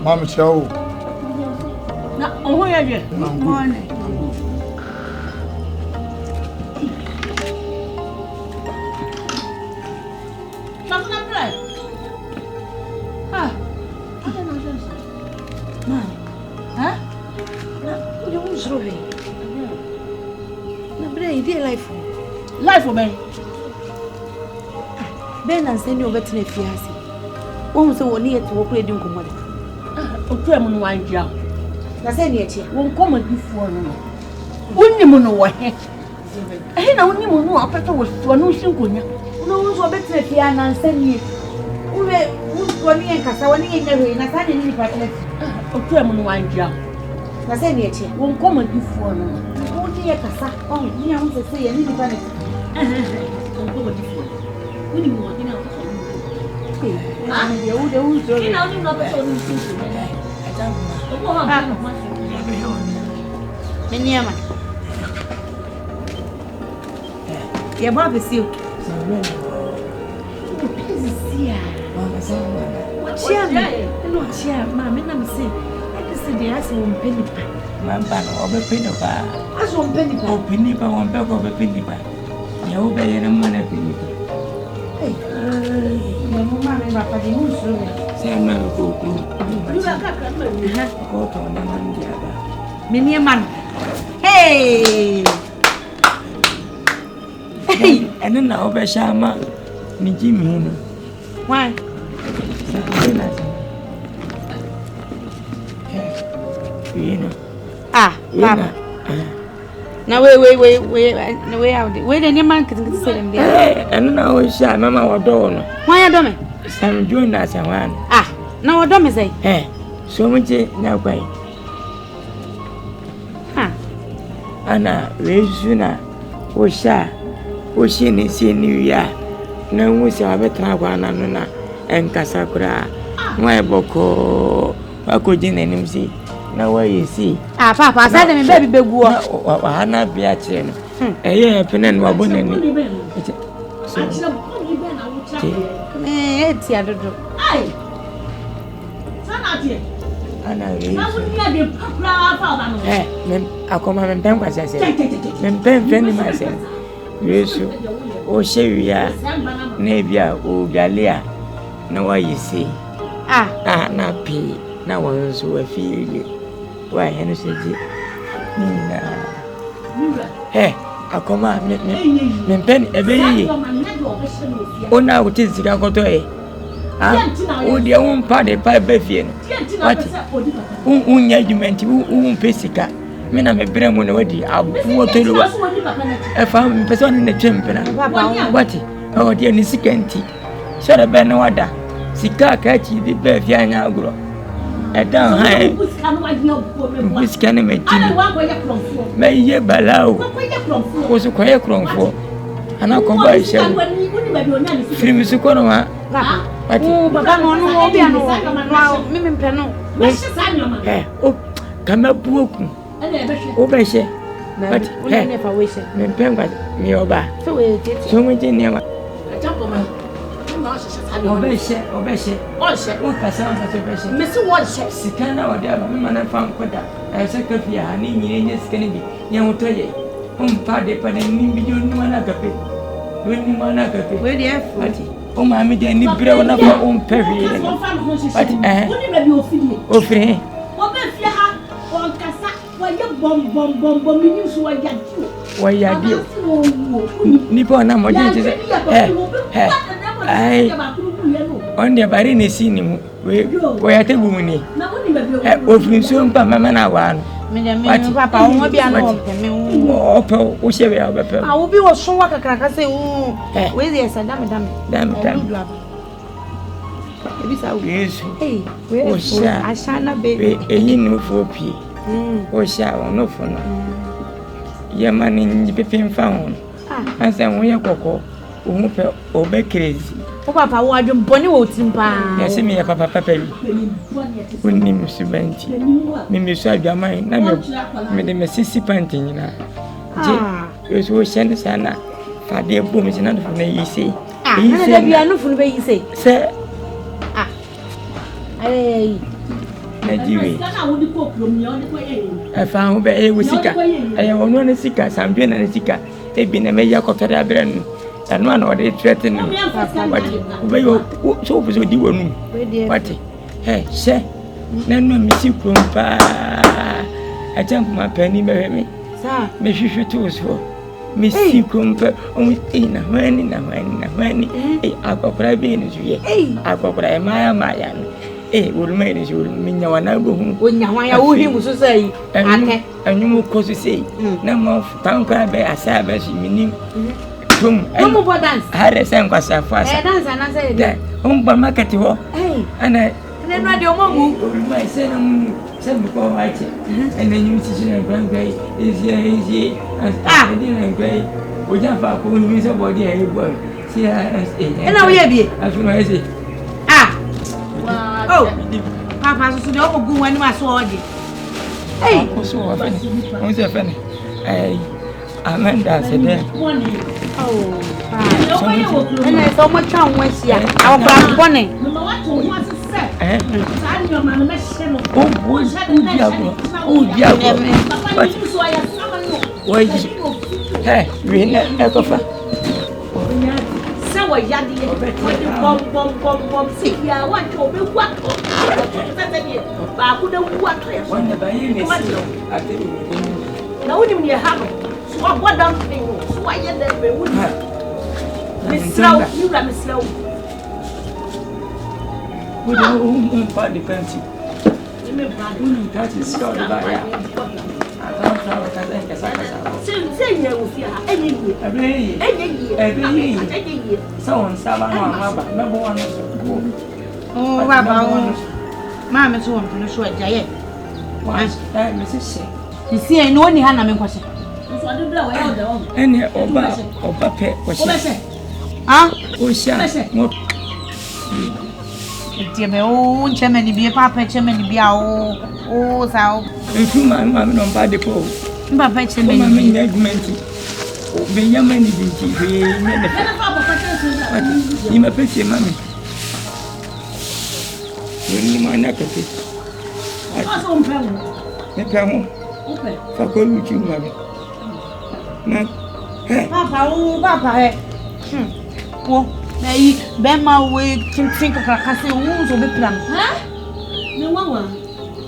Mama Chow. Oh, yeah, yeah. Good morning. Something up there? Ah, I don't know this. Man, huh? No, you won't show me. No, but I did life. Life for me. Ben and send you over to the fiancé. One was so near to walk with you. Okay, I'm going to go. Na say ne eche won koma before no wonnim no wo he eh na wonnim no apata wo so no shinkonya no wo so betre fia na nsanie wo wo ni enkasa wo ni enyawe na sa ne ni patlet otu am no wanjia na say ne eche won koma before no wo ni ekasa on ni am se se ye ni patlet won koma before woni mo ni na ko so ah de wo so ni na woni no apata wo shinkonya Meniama. Ya baba sio. Pizia. Mama sana. Chiama. No chia mama na mse. Ese de ase wo mpeni pa. Mamba no obepeni pa. Aso mpeni pa. Openi pa wo mpe ko obepeni pa. Ya wo be yere mo na peni pa. Eh. Ya mo mama na pa di muso. Sema ko ko. Miniaman. Hey! Hey! And then now, Bashama, Nijim. Why? Ah, Mama. Now, wait out. Wait, any man can say them there. And now, Mama or Don. Why are you? Some join us and one. Ah, now what do say? Eh, so much now quite. Ha, Anna, Resuna, Osha, Oshin is in New Year. No one shall have a traguana and Casacura. My boko, I could in any see. Now, where you see. Ah, Papa, I said, baby, big war. Hannah Beatrice. A year, pen and wabon. It's the other door. Aye. Sanati. Ana we. Na woni ade papra fa ba no. Mem akoma mem pen kwase se. Mem pen friend myself. Yesu. O shewia. Na bia o galia. Na wa yisi. Na pi. Na won so wa fi. Wa henu seji. Nina. Akoma mem pen ebeyi. Ona uti zika koto o de won pa de pa ba fie no what unya argument pesika me na me brɛ mu na wadi abuo toruwa e fa me person na twempena what o de ni sikanti shere be na wada sika ka chi bi ba fie anya agro e dan ha busika na me ti me ye balao ko so koye kronfo ana ko ba she film su ko no ha baba no obi ano mimi mpeno o kama buoku o be she but never wish me mpengwa mi oba so we je ne ma o be she o kasa me so what she sikana o dia me mana fa nkoda e se ka fi ha ni nyine nye sikani bi nye hotoye pa de pa ni bi jo ni mana kape ni mana kape we dey for o ma mi de ni bre wona fa o mpehwe but ofiri o be fi ha o kasa wa ye bom ni so wa ya dio ni po na mo je se ai on de bari ni sini mu we ya tebu mu ni ofiri so mpa mama na wa no me papa o mo bia no me o pe o shebe ya be pe o bi wo so wa kakaka se we dey sa dam ebi sa Yesu we o sha ashana be eyin no fo pie o sha o no fo no Yaman in Pipin found. I said, we are cocoa, obey crazy. Oh, Papa, why don't Bonnie Wotimpa? Yes, me a papa paper. Who name Mr. Benty? Mimi said your mind, never made a Mississippi painting. It was sent Sana. Father Boom is not from the easy. You are not from the easy, sir. Hey, I found Bay with Sika. I am one of Sika, some being a Sika. They've been a major cotton brand. And one or they threaten but so was with you. What? Hey, sir, none of Miss Crumpa. I jump my penny, marry me. Sir, Miss you tools for Miss Crumpa only in a when I got crying as you. I got cry my. Will manage you mean your neighborhood when you was to say, and you will cause to say, no more town cry by a service, meaning. No more dance. I had a same was a fast dance, and I said, that home by market, and I read your mom. My son, some before I said, and then you see a grand gray is easy as I didn't gray. We have a cool use of body. See, and now we have it as soon as I say, oh, Papa, so the old good one was already. Hey, so what's your funny? Amanda said, oh, and I saw my town was here. Our black bonnet. Oh, hey, we never found. So, I had the bomb, see, I want to be what? I couldn't what? No, you have it. What don't you why you would have? Miss Slow, you got me slow. We don't part the country. That is started by say you with you every year. Someone number one. Oh, Mamma, so I'm going to show it. Once, Mrs. You see, I know any hand I'm in question. Any Oba pet was said. Ah, oh, shall dear, my own chairman be a papa chairman be our oh, so. If you, my mamma, on by the pole. Papa chairman, I mean, be young man, you may pay your money. When you mind not to fit. What's on Pam? For good looking, mammy. Papa, oh, Papa, oh, they bend my way to think of a castle wounds of the plan. Huh? No one.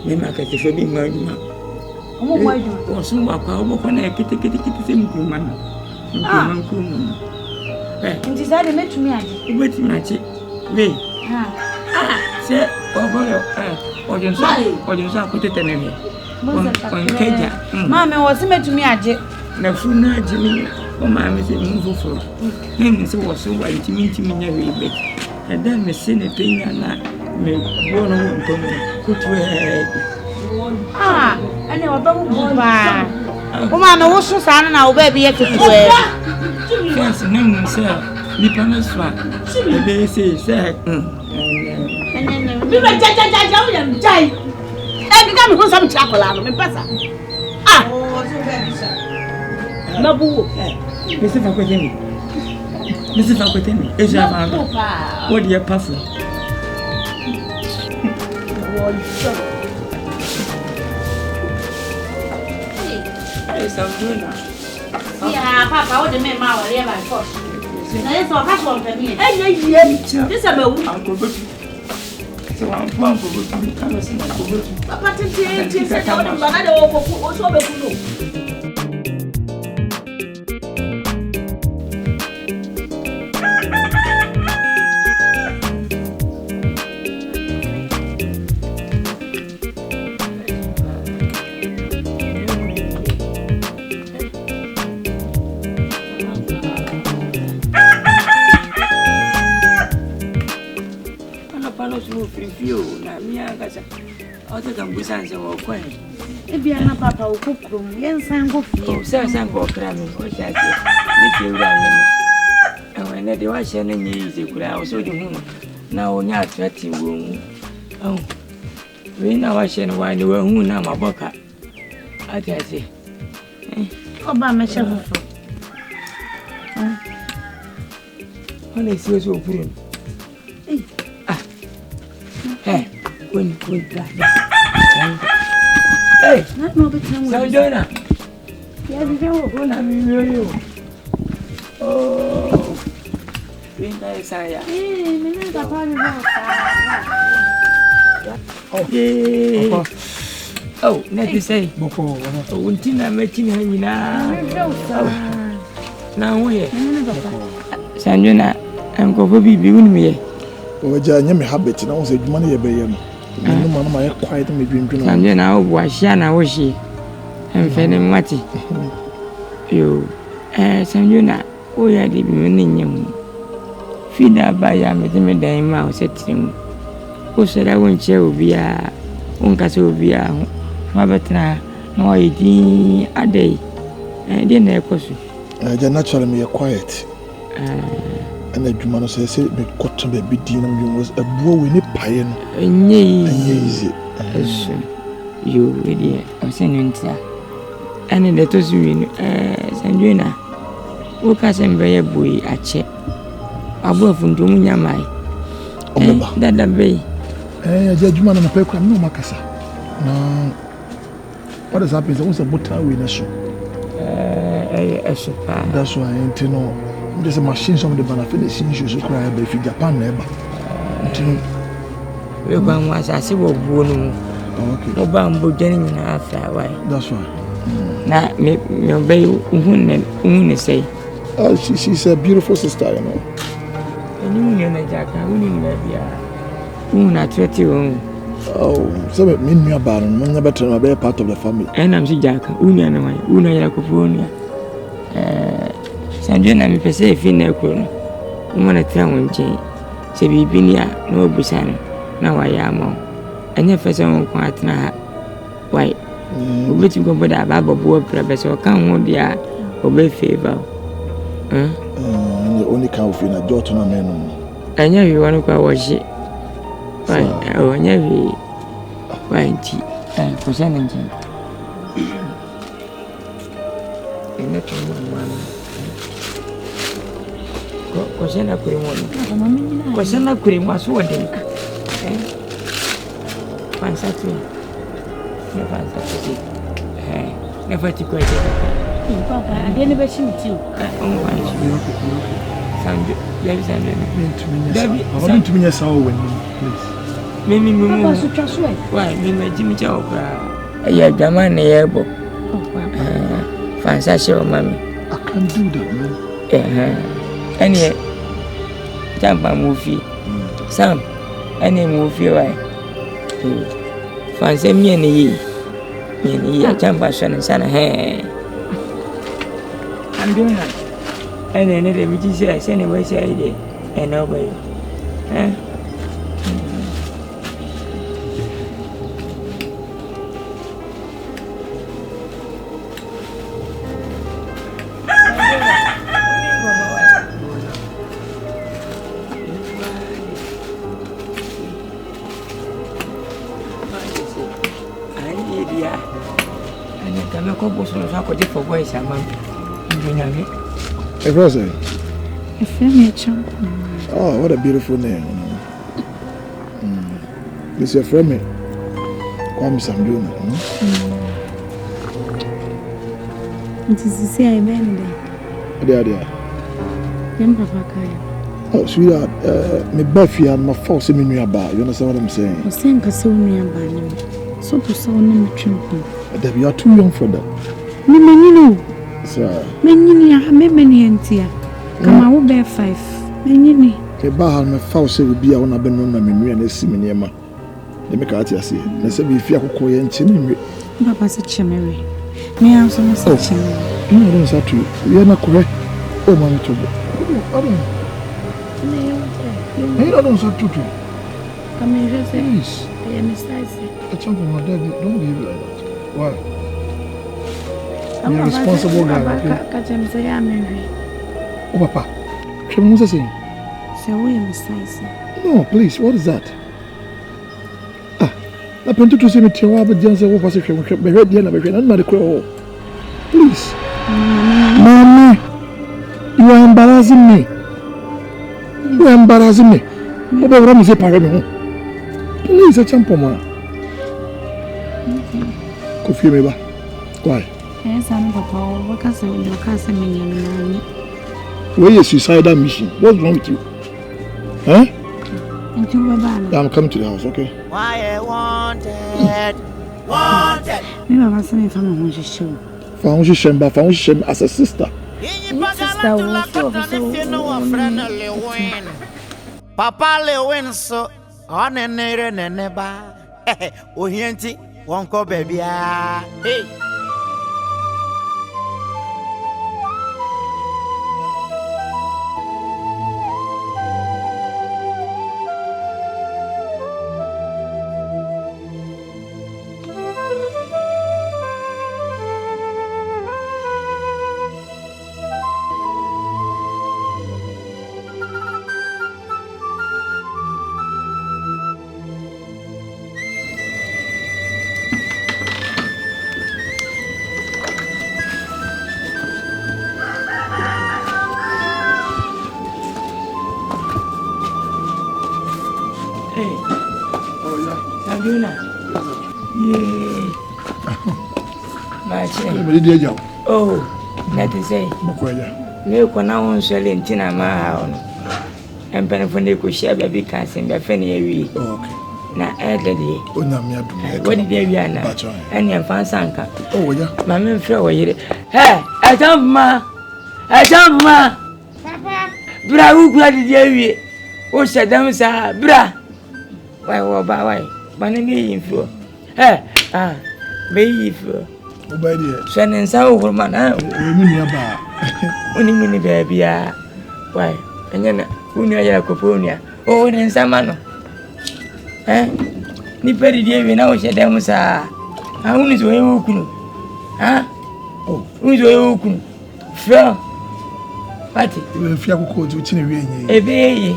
We make it for being my mother. Oh, why do you also walk over when I get the same woman? And decided to me, wait, magic. Wait, say, or yourself put it in here. Mamma was meant to me, I did. No, sooner, Jimmy, or mamma is a move for him. So was so white to meet me every bit. And then Miss Senate thing and I may go on to put her head. I know about oh, Mamma was so sad, and I'll be at the way. Yes, no, sir. The promise one. They say, sir. And then we went to die. And become some chocolate. Ah, oh, so very sad. Nabu, Mr. Fakotemi. Mr. Fakotemi, is your father? What do you puff? Yeah, Papa, what the man, my first. That's all that's one for me. Hey, this is about Uncle Bucky. So I'm one for Bucky. Papa, Ebiana papa will cook room, yes, and go for San go cramming, which I say, you run. And when they were sharing easy, could I also do home? Now, not 30 room. Oh, we now are sharing why you were who now, my boca. I tell you. Oh, by my shelf. When it's so good. Hey, when hey, not no become so Jonah. Yeah, we go. Oh, we nice, I am. Oh, let me say, Untina making him now. Now, where? Sanjona, I'm going to be with me. Oh, Jan, habit, and I was a money a bay. No man, my quiet me dream. Sanjona, was Shana, was she? And Fanny Matty. You, Sanjona, we are the beginning. Feed up by a medicine mouse at him. Who said I won't share be a Uncle be a Mabatra, no, a day, and then I was. Naturally, me a quiet. And the Jumano says, "Be cotton baby dinner was a boy in a pie and easy." You, dear, I'm saying, sir. And in the Tosuin, Sandrina, who can be a boy at check. Above from Dumunya, my that bay. Judgment on a paper, no Macassa. No, what has happened? I was a butter with a show. That's why I ain't know. There's a machine some of the benefit since you cry by Japan never. You can watch I see what wound. Okay. No bamboo getting in after a while. That's why. Now, me obey Woon say. Oh, she's a beautiful sister, you know. And you mean a jack, I wouldn't maybe at 31. Oh, so it mean me about him. I'm never to be a part of the family. And I'm see Jack, Una, Una Yacoponia. Sandrina, me per se, Finna, woman at town, Jane. Say, be Binia, no Busan. Now I am on. And if I saw quite now, why, we to go with a Baba Boy, perhaps, or come on, dear, obey favor. The only cow in a daughter, man. I know you want to go watch it. Why, oh, I never. Why, tea, and for sending tea. Kwasena kurimoni. Kwasena kurimwa suwadi. Fansatu. Ne fansatu. Ne fatikwa je. Papa, adeni be shimti. Sanjo, yabi sanjo. Dabi, I want to mean so when please. Mimi Papa su traswe. Why, mimi jimi cha okra. Ya jamaa ne yebo. Fansashe o mami. I can't do that, man. Any Jampa movie. Sam, any movie, why? Fancy me and ye, a Jampa son and son. Hey, I'm doing that. And then the which is anyway, say, and nobody. Oh, what a beautiful name. This is your friend, me. Kwame Sanduna. It is to say I bend there. Oh, sweetheart, me Buffy and my false in me about. You understand what I'm saying? I think I saw me about so to saw me trimple. You are too young for that. Me, no. Sir. Many are many auntie. Come, I will bear 5. Many. The bar and my false will be on a banana memory and a seminema. The make out here, see. Let's say if you are going to chin. Papa's a chimney. Me also must say chimney. No, don't say true. You are not correct. Oh, my trouble. I don't say true. Come here, please. I am a size. Don't behave like that. What? You're a responsible guy. Catch him say I'm married. Oh, Papa. Can you say? So we am size. No, please. What is that? I want to see me tell you about Jansen. What was it? Be ready, and be ready. I'm not a crow. Please, Mommy, you are embarrassing me. You are embarrassing me. What about me? Say, "Parame." Please, a champion. Coffee me ba. Why? Yes, I'm Papa. What can say? You can't say me. Where is suicidal mission? What's wrong with you? Huh? I'm coming to the house, okay? Why I wanted. Me mama say me from home show. Found you as a sister. Papa Lewin so on a neba. Oh, hinty, won't go baby. Hey. Oh, that is say. Me ko na won so le ntina ma ha ono. Empene fo ne ko share baby kan se be fe ne awi. Okay. Na edede. Onyame adum. Wodi de awi ana. Ene emfa sanka. Oh ya. Ma me mfre wo yire. Hey, ajamba. Papa. Bra wu kura de awi. O shedam sa bra. Why wo ba why? Ba ne me yimfo. Hey, be yifo. Obadi. Senen sa wo man ha. Emi ni aba. Oni mini baby ya. Why? Enyana unu ya koponia. O ne nsama no. Ni peri die we na wo shedam sa. Unu zo ye okunu. Oh, unu zo ye okunu. Fra. Pati. We fi akoko ju chi ne we enye. Ebe yi.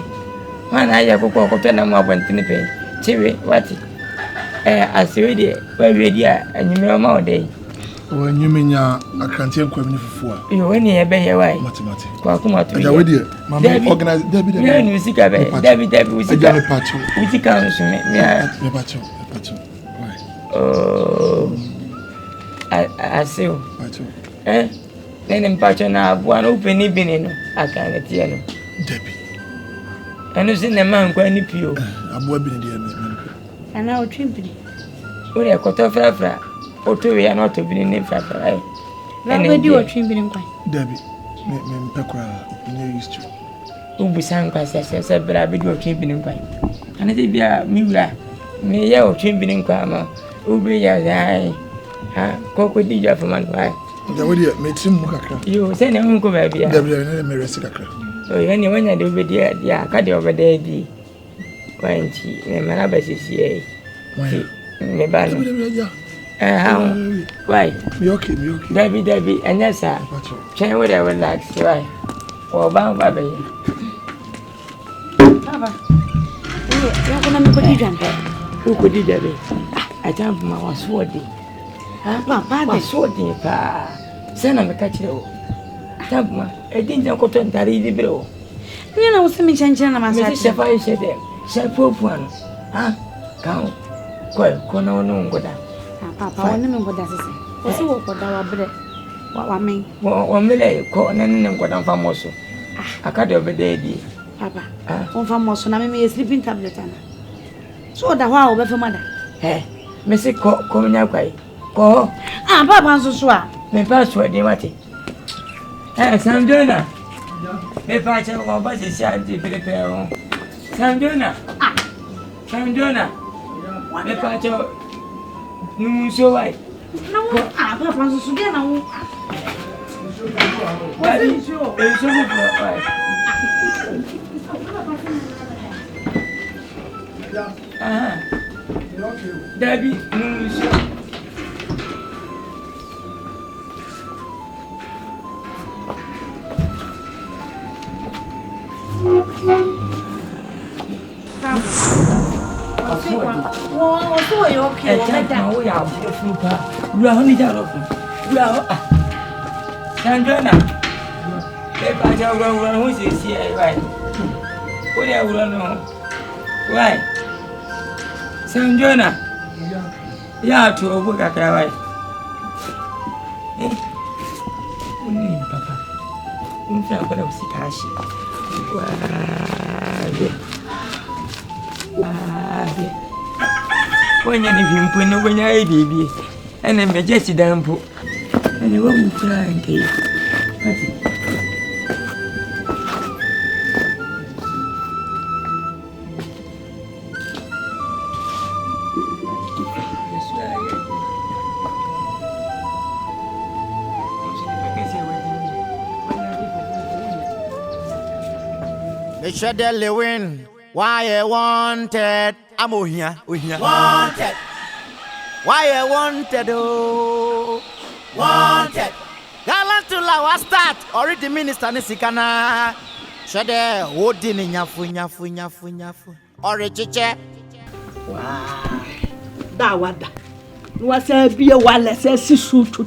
Mana ya kokko ko pe na mu abantene pe. Chiwe wati. Asiwe die, we we dia anyime ma odai. O anyime nya akrantie kwam ni fufu a. Yo wani e be ye wai. Mathematics. Kwa kuma to. Aja we die. Mama organize Debbie. Me ni usika be. Debbie usika. Aja me pacho. Usika nso me pacho. Why? Oh. Asio. Pacho. Nene mpacho na bwana upeni bini no akanetie no. Debbie. Eno se ne man kwa ni pio. Abua bini dia me. Ana o twimpini. Ore koto frafra. Oto we ya no to bini ne frafra ai. Na we di o twimpini kwa. Debbie. Me mpekwa ni used to. Ubusan kwa sese bra bi di o twimpini kwa. Ana te bia mi wura. Me ya o twimpini kwa ma. Ubi ya dai. Koko di ja fman kwa. Ja we di me trim mu kakra. Yo se ne hunko ba bia. Debbie na me resi kakra. O yani wanya de obedi ya ka de obedi di. Wanchi me mara ba sisi e. Me ba no. Why? Me okay. Debbie, anyasa. Chen we dey relax, why? O ba be. Baba. Ya kuna me ko di jampe. Who could do that? I jump my was sword. Papa, was sword pa. Send me catch you. Jump ma. I didn't go to the bro. You know, some change na Mr. Shafai said them. Shall one. Count. Kono no ngoda. Papa, one me ngoda sese. O se wo koda wa bre. Wa men. Wa mele ko na ne ngoda famoso. Akade obede di. Papa. On famoso na me sleeping tablet ana. So da wa obefe mada. Me se ko nya kwai. Ko. Papa nso so a. Me password dey mate. Sandona. Me pa che ko ba se sia di prepare on. Sandona. Me pa che nu so wai. No, papa nso so dey na wo. What is your? It's so good. Debbie, Oh, so you okay? Oh, yeah, you are only down. You are Sandrina. If I tell one who is here, right? What I will know. Why? Sandrina. Yeah, to a book at the right. Papa. I'm going to see cash. When you're in Puno, when you're a baby, and then me just down put, and you won't cry and cake. They should win. Why I wanted? I'm here. Wanted. Why I wanted? Oh, wanted. Gallant to la start. Already minister Nisikana. Should they hold in nyafu. Already. Wow. That wada. Was a be a wall, says Sisu to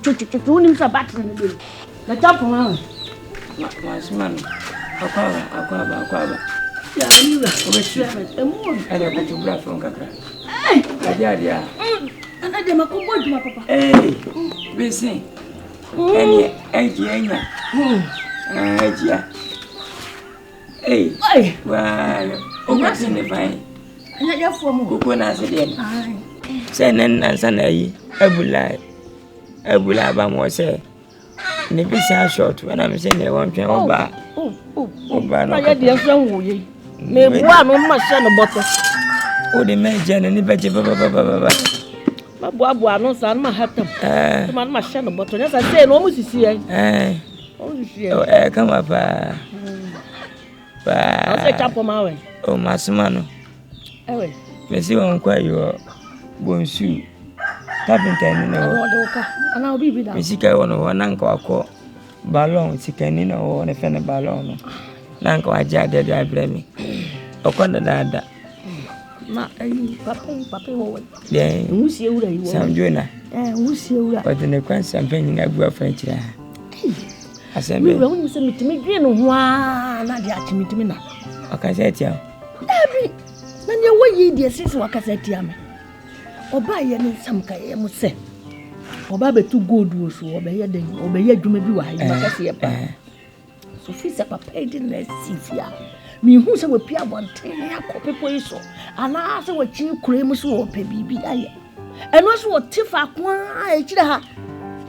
him a battery. The top one. My man. Aquaba. Yeah, you are a moon. I don't want to grab from Cacra. Hey, and I am a good my papa. Hey, we sing. Hey, well, what's in the fine? And I have 4 more coconuts again. Send and Sunday, Ebula Bamo say. Never say short when I'm saying they want to buy. I dear friend, maybe one on my son a bottle. Oh, the man, Jen, and the vegetable. My boy, no son, my hat. Man, my son a bottle. As I say, almost is here. Come up. I'll say, chap on my way. Oh, my son. Oh, Messi won't quite your bonsu. Tapping and I'll be with us. Missy, one uncle. Ballon, chicken, or a fan of ballon. Nanko, I jagged I blame me. O Condada. Papa, then who's you? Some Juna, who's you? But in the constant painting I grew up French. I said, we won't send me to me, green one, not yet to me to me now. I can say, Then you were ye, dear sister, what I said, Yam. Or buy any some I must say. Or Baba too good was obey a day, obey a dream. I see a so fees up a paid in the Sifia. Me who say we pay 1 copy so, and I say what you cream so baby. And also what Tifa,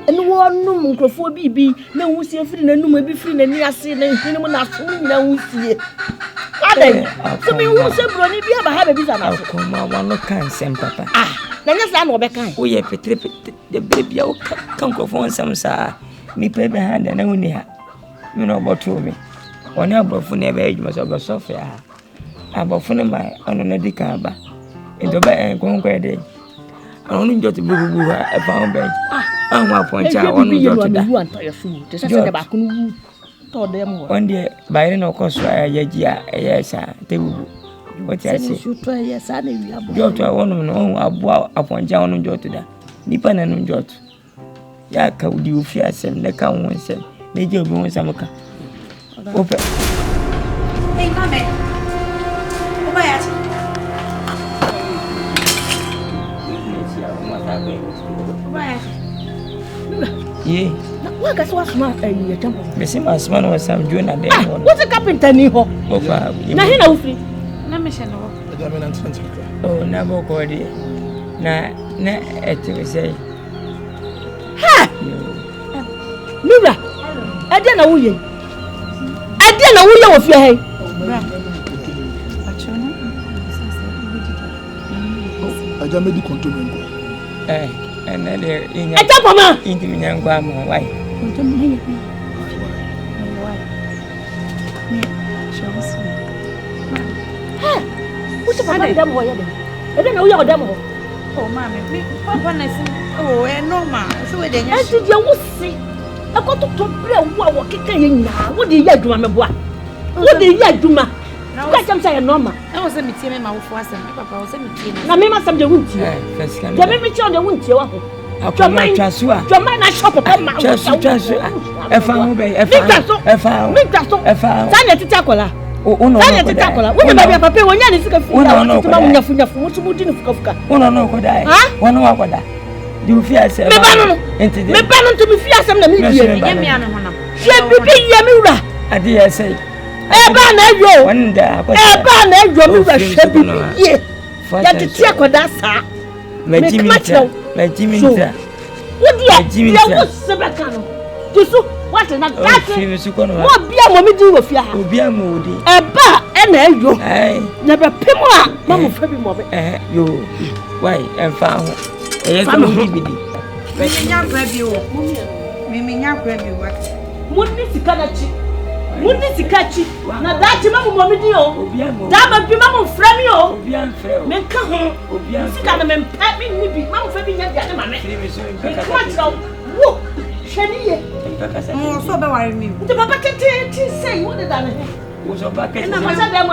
and one no microphone be no see a friend and no maybe free and near sin and cinnamon as soon now see it. So me who say Brony be a have a visa now. Come on, no can send papa. Then yes, I'm Rebecca. We have the baby come for some sir. Me pay behind and only her. You know about me. One number for never age must have a software. About for my on another caba. In the bed and go day. I only got to boo a pound bed. I'm up one child. One you want to your food. Just say about who told them one day by no cost. Yes, they will. What I say, you try yes, I go to a woman upon John and Jota. Nipan and Jot. Yaka would you fear some, the count one said. They give me some. Open. Hey, come back. Ye, what is what's my temple? Miss Masman was some June a day. What's a carpenter? Now, here, no free. Oh, never called it. Na, et say. Ha! Mira, I don't know you. I don't know you of your head. I just made the control. And then they're in a top of into me and grandma. Why? What's the matter? I don't know your demo. Oh, mammy, Papa, oh, and no, ma. So I did you see. I got to play what kicking now. What did you do, my boy? What did you do, ma? Quite some say normal. I was a meeting my wife and my papa was a meeting. Na me must have the wound. Eh, first can. The me on the wound you. Akoma twasua. Your mind na shop papa ma. Twasua. Efa ho be, efa. Efa. Sana tita kola. Uno. Sana tita kola. Wo be papa wonya ni sika fi. Uno. Tuma munya funya fu. Mutu mudi ni fuka. Uno ko dai. Wono wakoda. You fear say. Me ba no. Me ba no to be fear some na me die. Yemi ano honam. She bibi yemi wura. Ade ya say. Eba na yo. Wanda ko. Eba na yo mi wura she bibi ye. Ya titi akoda sa. Majimita. What do you want Sebekano? Tusu, what is that? What be a moment do with your house? Obia moody. A bar and a yo. Never pimwa, Mamma Fabi Mob. You, why, and found a DVD. Miminya grab you. Miminya grab you what? Mundi Kanachi. Mundi Sikachi. Now that you mamma Momidio. Dama Pimamo Framio. Men come home. Obia men pat me, Mamma Fabi and Mamma. Whoa, Shania. Oh, so be worry me. The papa can say what did I was a bucket and I was at them.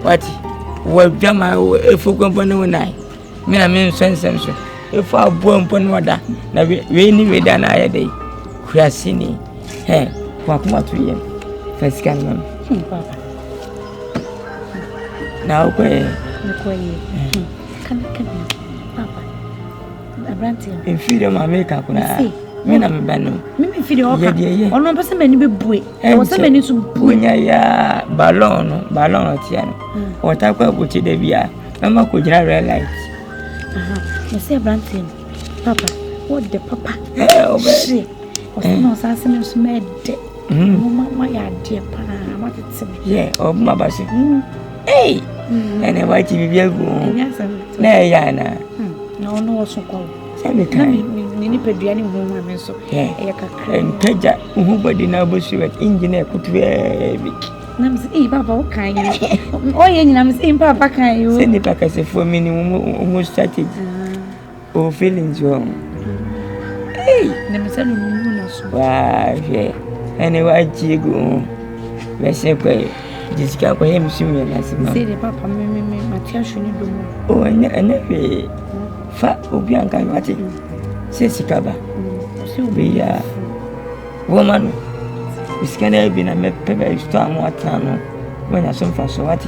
What? Well, Jama, if you company when I mean, sense. If I born upon water, now we anyway than I a day. We are sinning. Hey, walk more to you. First can Papa. Now, where? Come, Papa. A brandy. In freedom, I make up. Me na me banu. Me fi de oka. Ono pese mani be bue. E wo se mani so bue. Nya ya ballon tia no. O ta kwa buti de bia. Mama ko jira red light. Me say Brantin. Papa, what the papa? O be. O se no sa se me so mede. Mama ya de pa na matete. Yeah, o ma ba se. Hey. Ene wa ti bibia go. Na ya na. No no so ko. Same time. Ni pedua ni ho ma so. E kakra. Enteja hu body na bosu wet engineer kutwe bi. Na me say papa o kan yi. O ye nyina me say papa kan yi. Say ni papa say for me ni mo strategy. O feelings wrong. Hey, na me say no na so. Wa je. Ene wa ji go. We say kwa Jessica kwa hem sumi na sima. Say the papa me Matia shuni do mo. O ene we fa obi anka wati. Say sikaba. Be ya woman. Is can I be na me pebe store mo atano. When I some for so wati.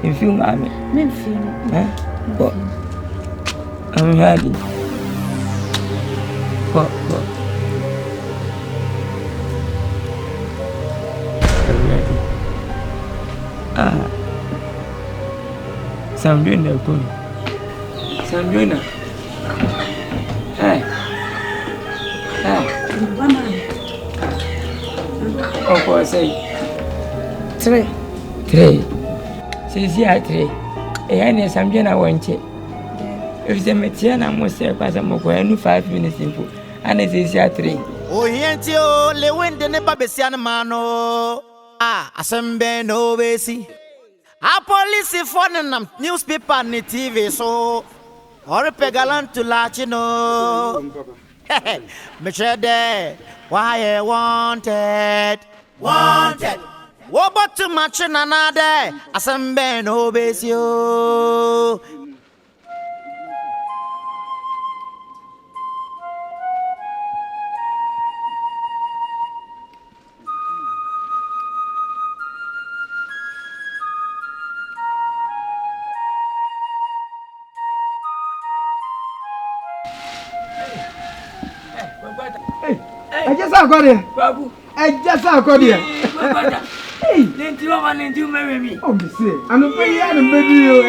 If you mama. Me feel. Go. I'm ready. Go. Sambuena kun. Sambuena. Hey. Mama. Oh, for say. 3. Say 3. And Sambuena won't it. If the Metiana must say, pass a more 5 minutes in food. And it is 3. Oh, Yentio, Lewin, the Nebabesian Mano. Assemble no basi. A police phone and newspaper ni TV so. Or a pegalan to Latino. Michelle, why I wanted. What but too much in another? Assemble no basi. I just got it. Babu. I just got it. Hey, didn't you marry me? Oh, you see, I'm a baby, I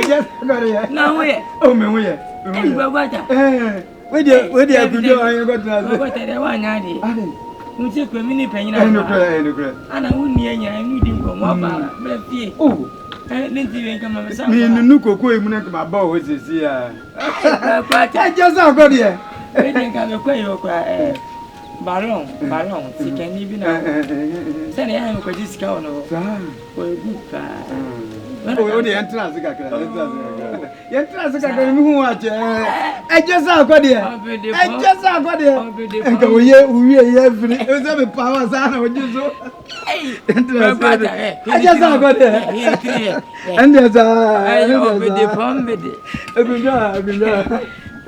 just got it. No way. Oh, me, where? Hey, Babata. Where do you got that? What I want, Addy. You take a minute penny. I know, and I wouldn't hear you. I knew you come up. Oh, I didn't even come up. Me and Nuko, my bow is here. I just got it. I think I'm a quay. Baron, she can even send a hand for this cow for a good car. Oh, the entrance. You try to get me watch. I just saw God here. I just saw God here. And go here, we are power sana wajuzo. I just saw God here. And there's a family.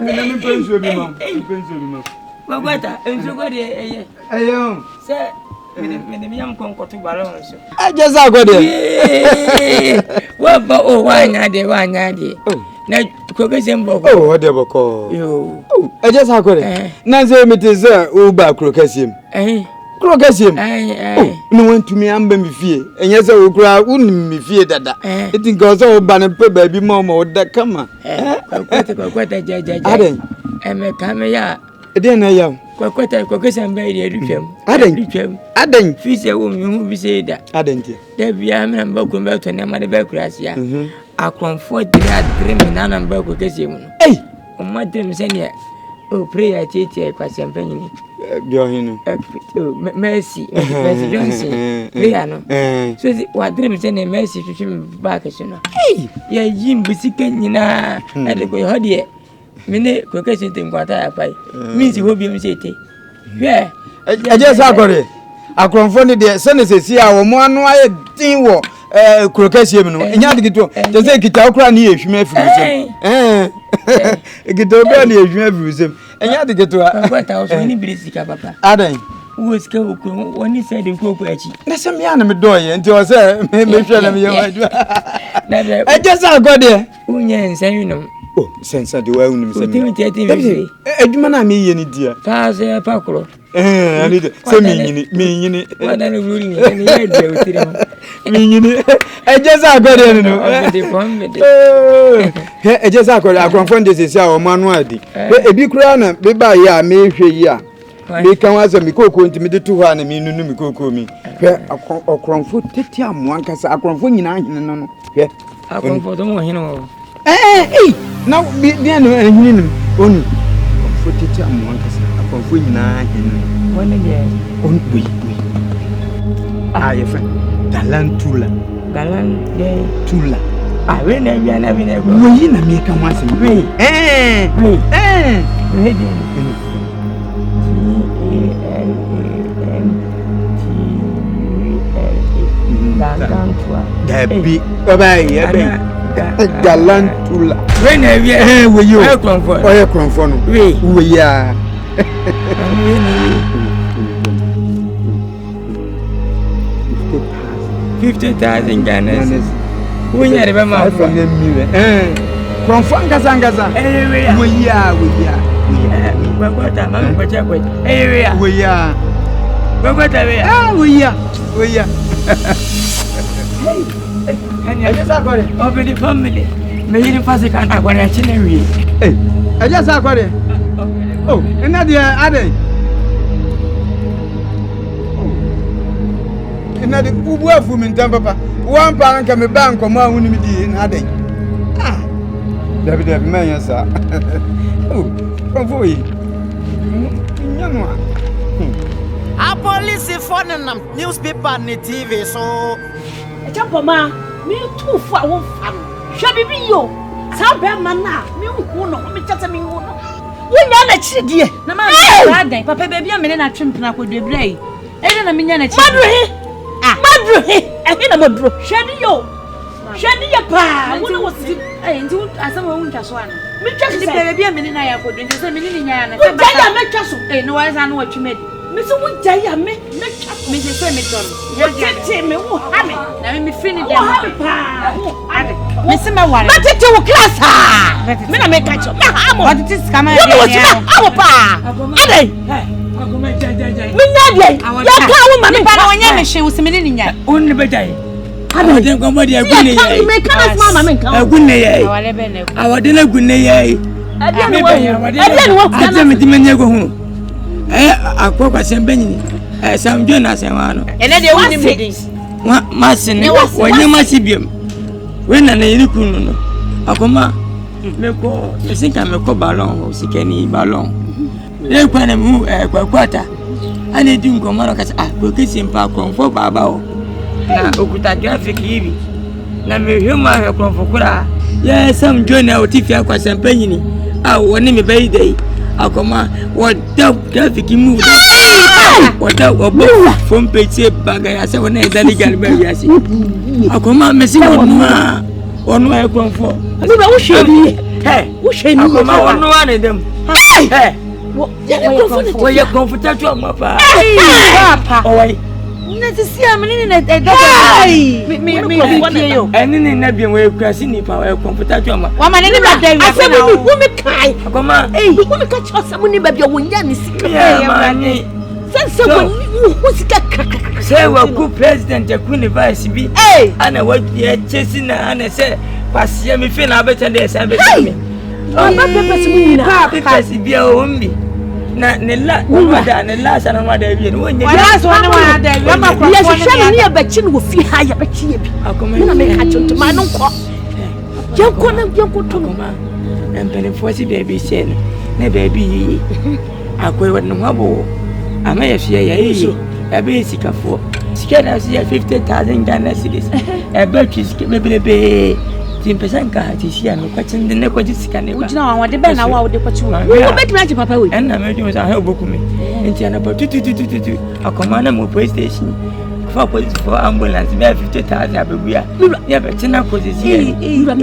I'm pension me mom. Pension me. What and so good Ayo. Sir, me am come to balance. I just saw God here. What but oh one yadi. Na Crocasimbo. Oh, what ever call you? Oh, I just have got it. Nancy, it is Uba Crocasim. Crocasim. No one to me, I'm be fear. And yes, I will cry, wouldn't be fear that. It goes all ban and pay baby mama or that come on. Quite a judge. I may come here. Then I am quite a Crocasam baby. I didn't feel a woman who say that. I didn't. There be a man broken belt and a back crash. I comfort the dream and I'm broke with him. Hey, on my dream, senior. Oh, pray I teach you a champagne. Mercy, Mercy Johnson. Riano. So, what dream send a mercy to him back as you know. Hey, yeah, Jim Busican, you know, and the boy, how dear. Minute, Caucasian thing, what I buy means you will be city. Yeah, I just got it. I confronted the sentences here, or one wire thing war. Crocasium, and you have to get to the Kitao near you may get over near you every sim, and you have to get to what I was winning Brisica, Papa. Aden, who was killed when he said in Coquechi. There's some animal door until I say, maybe I just got there. Unya and Sayunum. Oh, sense I do own him. Edmana me any dear. Pass a pacro. I need it. Me in it. What are you ruling? I just got it. I just got confront this our manuality. A big crown, be by ya, may ya. They can answer me cocoa into me the 200 minutes me cocoa me. Or confront Titiam, one cast a confront in no. I confront the more, you know. Hey, now be the end and him only. Confront Titiam, one cast a confront in 1 year. We. Ah, your friend. Galantula. Galantula. I will never have never. We in America once in way. Galantula. When have you with you? Welcome for we are 50,000 Ghanaians. We had a man from the mirror. From Gaza. We are. What am I going to with? Area. We are. What are we? I just got it. Over the family. Maybe the first can have one itinerary. I just got it. Oh, another other. Na de ubu afu mi ntam papa one pound ka me bank ko ma hunu mi di na dey David man yasa oh konfo yi nyano a police for nam newspaper ni TV so Chapoma me too for won fam hwe bibi yo sa be man na me hu no me chata me hu no wonya na chidie na ma dan papa baby a me na twempena ko debrai e na me nya na chidie Madru, na madru. Shadi pa. Wona wosi. Nti asama wunta so ana. Me twa se baby a me na ya kodo nti se me ni nya na. Se ba ya me twa so. No wa sa no wa twemedi. Me se wunja ya me twa so. Me se me don. Ya tete me wo ha me. Na me feel ni dem. Ha me pa. Ade. Me se ma ware. Ma tete wo class ha. Me na me catch. Me ha mo. What it is kama ya. Wo ya. Awo pa. Ade. Minyade ya ka wo mama pa na wonya me hwe usimini ni nya onni bejai awade ngomba dia gunne ye me kana mama me kan gunne ye awale be ne awade na gunne ye ade wo ade me dimenye go hu akwa sembenyi samjo na senwa no ene de woni midi masene wonye masibiem wena na yiri kunu no akoma meko esinka meko ballon o sikeni ballon le kwana mu kwakwata ane di ngoma no kasa Crocasiam pa konfo baba o na okuta graphic hivi na mehuma he konfo kura Yeah, some journey out if you are quite penny. I want me by day. I come on, what traffic move. What about from page bag? I said, when I got baby, I see. I come on, Messi on where I come for. Who should be? Hey, who should I come on one of them? Hey, what you're comfortable, my papa. Oh, wait. See, I'm in it. Me, and in the way of crossing if I were comfortable. One man in the day, I said, woman cry. Come on, hey, you want to catch us someone about your window? Say, well, good president, a queen of vice be. Hey, and I was chasing and I said, pass me, feel I better this. I bet me. Oh, my purpose be a homie. Nella, last and another year. When you last one, I bet you will feel higher. But you make a to my own court. Young could to and penny for the baby said, no baby. I go with no mobile. I may have a basic for. Scan us here 50,000 Ghana cities. A birches maybe 10% card is here. No question the necklace can never know. I want the band. I want the question. We will bet my papa. And I'm making a help book me. And about 2 a commander more police station. For ambulance, we have 50,000. I will be a never 10 hours is here. But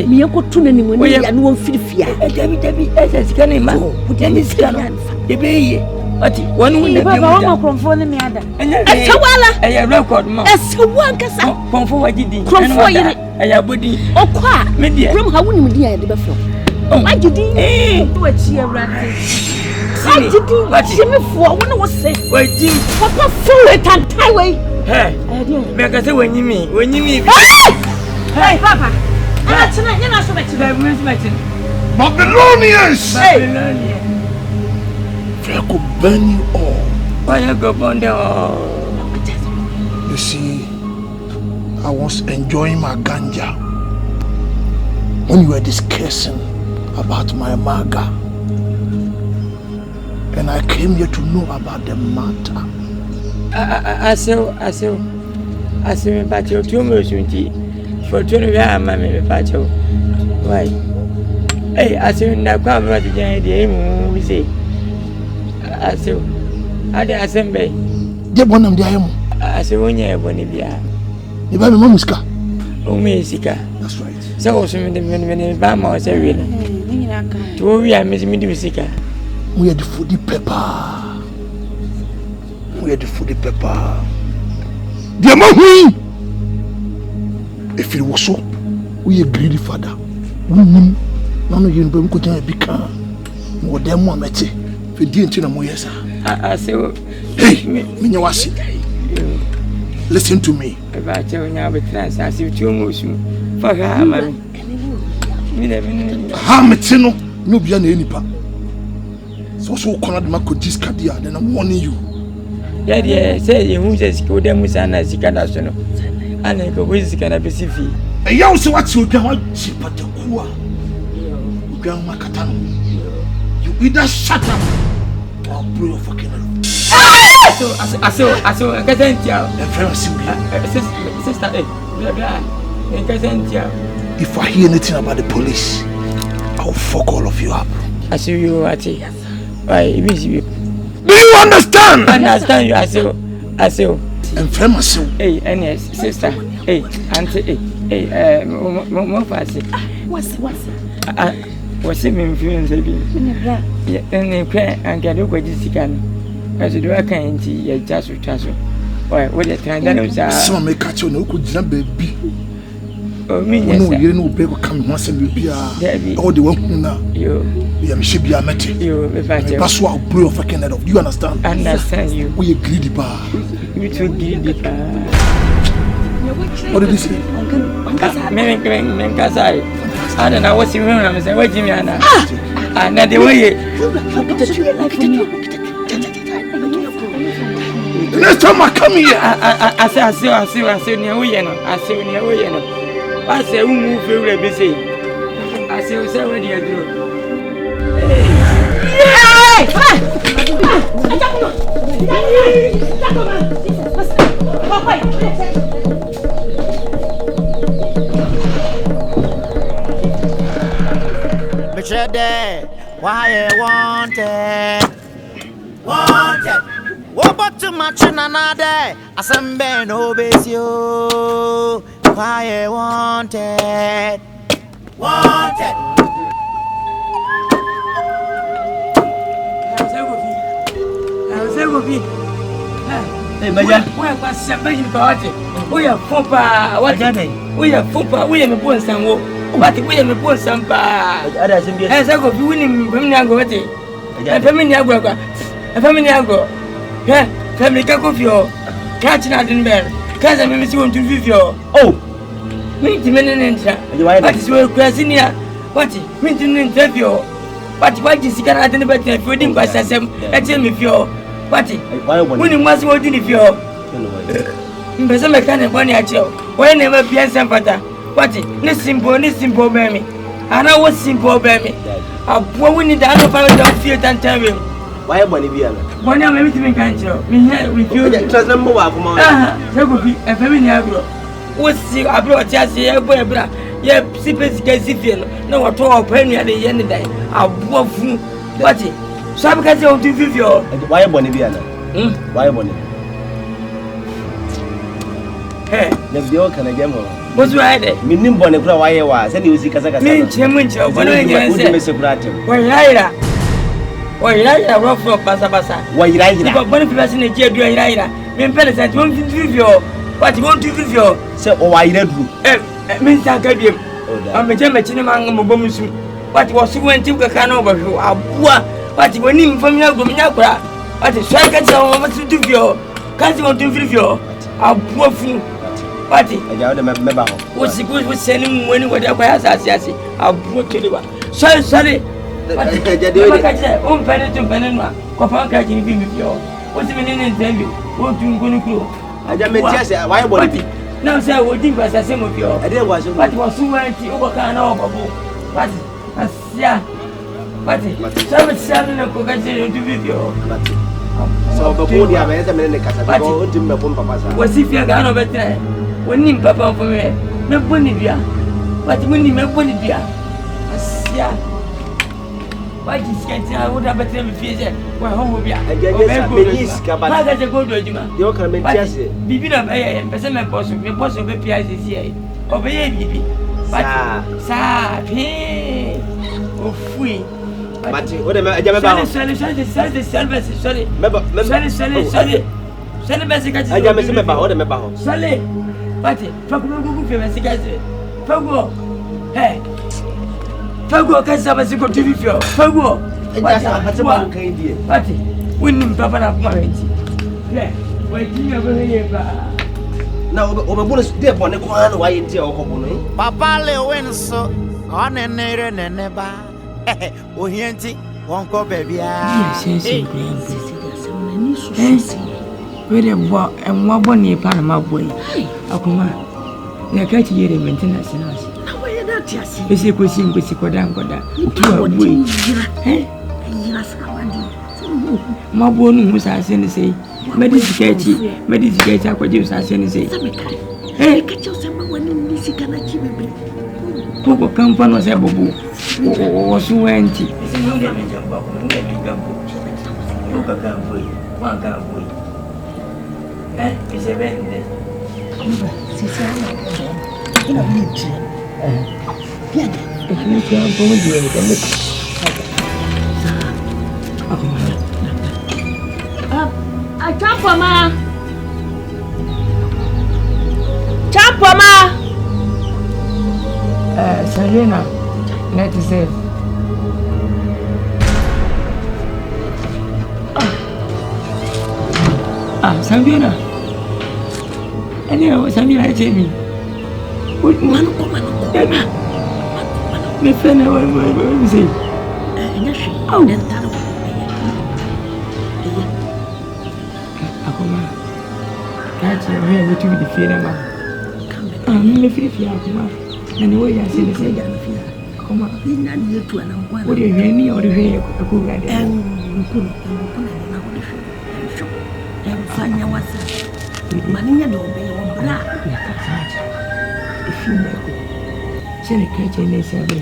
me, I could tune anyone and won't feel fear. Debbie, as can imagine. Put any scan. The baby. But one will never come for me. And I record more. As you want us come forward. Come forward. I have body. Oh, quite. Maybe from how would you the buffalo? Oh, I did. What she ran. I did what Jimmy for when I was saying. Wait, Jim, Papa, fool it and highway. Hey, make us say when you mean. Hey, Papa. Tonight, you're not so much. Babylonians! Babylonians. I could burn you all. Why you go burn them all? You see, I was enjoying my ganja when you were discussing about my maga, and I came here to know about the matter. I say, but you're too much for 20 years, mammy, Pacho. Why? Hey, I say, now come right again, the aim we say. I say, I did assembly. Get one of the aim. I say, when you're one of the you buy me Mamuska. Oh, Messica. That's right. So, when Bama was a real. To we are missing Musica. We had the foodie pepper. We had the foodie pepper. Dear Mahui! If it was so, we a greedy father. We knew none of you could have become more than one mete. For the intina Moyesa. I say, hey, Minyawasi. Listen to me. If I tell you now, with trans, I see 2 moves. For her, mammy. Hametino, no be any pa. So cornered Macodis Cadia, then I'm warning you. Yeah, say you who just go them with an Azicanational. And I go with the Pacific. And you also what you can see, but the Kua. Grandma Catano. You either shut up or blow your fucking head. I saw a Cazentia, a friend, sister, if I hear anything about the police, I'll fuck all of you up. I see you at it. Why, do you understand? I understand you, I say. And friend, myself. Hey, and yes, sister, hey, auntie, hey, more fancy. What's it mean, feelings, baby? Yeah, and they cry and get over this can. As you do, I can't see just with Chasso. Why, what you're trying to do? Some may catch you, no good baby. Oh, me, you know, baby, come once and be all the one now. You should be a mete. You, if I pass what blow your fucking head off. Do you understand? Understand you. We a greedy bar. You too greedy bar. What did he say? I don't know what's in room. I'm saying, wait, Jimmy, Anna. And the way next time I come here, I say, near way, I say, near way, I say, who move very busy. I say, what do you do? dreaded. Why wanted? Wanted. What about too much in another? As I'm being obese you. Why wanted? Wanted. Hey, Maja, why was somebody party? We are Fopa, what are they? We are Fopa, we are a poor son. What we are a poor son. As I go winning Feminiago, a Feminiago, family Cacofio, catching out in bed, because I'm missing to Vivio. Oh, meet the men and what is your Crasinia? What meet in interview? But why is he cannot deliver the feeding by Sassam? Tell me if you're what? When you must want if you're some mechanic money at you. Why never be a sample? What? This simple, baby. I know what's simple, baby. I we need the other family fear and tell him. Why Bolivia? One of everything can't show. Me here with you. Just number one. There will be a family agro. What's the abroad just here, boy, bra? Yeah, Sippers Gazifian. No, I told a penny at the end of the day. I'll walk through. What? Some guys don't do Vivio. Why Bolivia? Why Bolivia? Hey, the deal can I get more? What's right? Minim Bonacra, why I was, and you see Kazaka. Minch, what are you? Why, I wrote for Passa. Why, you like it? But one of us in a chair doing Ida. Men fellas at 1 Vivio. What you want to Vivio? So, oh, I don't do. Means I got him. I'm a German Bomusu. What was you went to the Canover? What you went in from your Guminapra? What is Shankas over to Vivio? Can't you want to Vivio? I'll poor fool. What? I don't remember. What's the good with sending money whatever I say? I'll put you. Sorry. Penny to Penema. Copan catching Vivio. What's the meaning in David? Won't you go to crew? I don't mean, why would it? Now, sir, what think was the same of you? I didn't watch what was so empty over Canover. What? Yeah. What? Some 7 of Cocasian to Vivio. So, the body of a minute in the Casa. Was if you are gone over there? When in Papa for me, no Bonivia. But when you make Bonivia, yeah. Why is getting I would have a time if you said, well, home will be a go to Jima. You can make just Bibi of A and Pesama Bosom, your boss of a PICA. Obey, Bibi. Sa, pay. Oh, free. But whatever I never sorry. Send a message. I got me about the Sally. But Fago. Hey. Fago can have a secret to Vivio. Fago. But winning Papa of marriage. Yeah, waiting over here. Now, over bonus, dear Bonnet, why in your company? Papa Lewin so on a near and never. Ohienti, won't go baby. Yes, very well, and what one year part of my boy. Akuma, they catch you in maintenance. Is a question with Sicodangoda. My boy was I send to say, Medicate, I could use I send to say. Hey, catch yourself when you miss it, can achieve it. Poco company was a boo. Was so empty. It's a young man. One can't wait. It's a very Champoma. Serena, let us say. Sambina. Anyway, Sambina, tell me. What man? My friend, what is it? Oh, Akuma. Catch your hair with you, the fear. I'm a free fear, Akuma. And the way I say the same, Akuma. What do you hear me or do you hear a cool guy? Fanya wasa maninya do be obra if you make sene keche ne sabe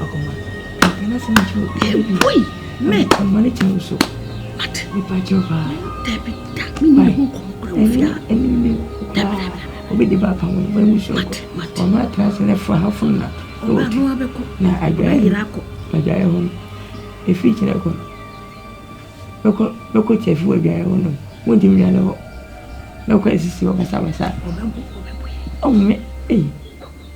akoma kana some boy. Me, I'm money to so. What? We patch your bar. Debbie, that me. Obi di ba pa when we show. O ma trans na for half na. O ba no abeko. Na agaya ko. Agaya ho. E fi kire ko. Beko chefi we agaya ho no. Won di mi na ho. Na ko esisi o basa basa. O me eh.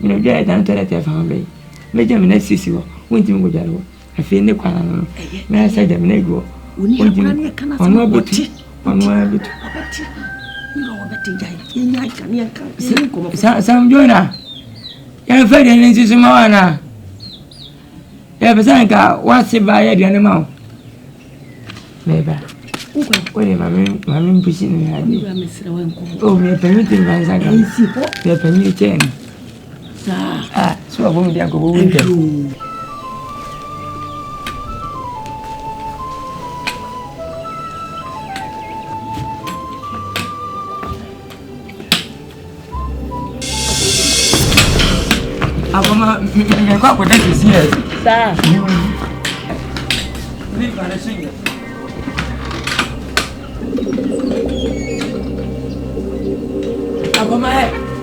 Mi no dia dan tele te fa be. Me je mi na sisi ho. Won di mi go jalo. Afi ne kwa na no. Me sa je mi na go. Won di mi kana sa. Ono beti. Sam Jonah, you're very into Simona. You have a son, what's it by the animal? Never. What am I pushing me? Oh, me permitting my second. You're permitting. Ah, so I won't go with Abama, me kwa kwa dati serious. Sir. Leave for sing. Abama,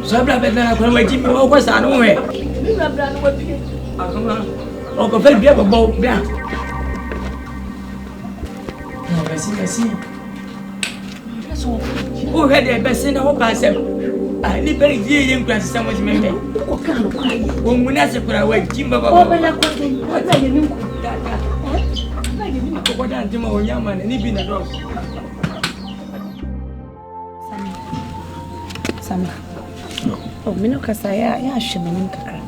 so bla bla kwa waji me kwa sa no we. Bla bla no wapi. Abama, o ko fe bia bo bia. No, merci. So, o he de be sin na ho pa sem. Ah, ni beri je yen kwa sa mo me. Ko kan ko ai. Wo munase kura wa jimba baba. O bela ko den. O ta ye ninku. Dada. Na ye ninku ko dan tima o nyama ni bi na do. Sama. Oh, mino kasa ya hweme nim kakra.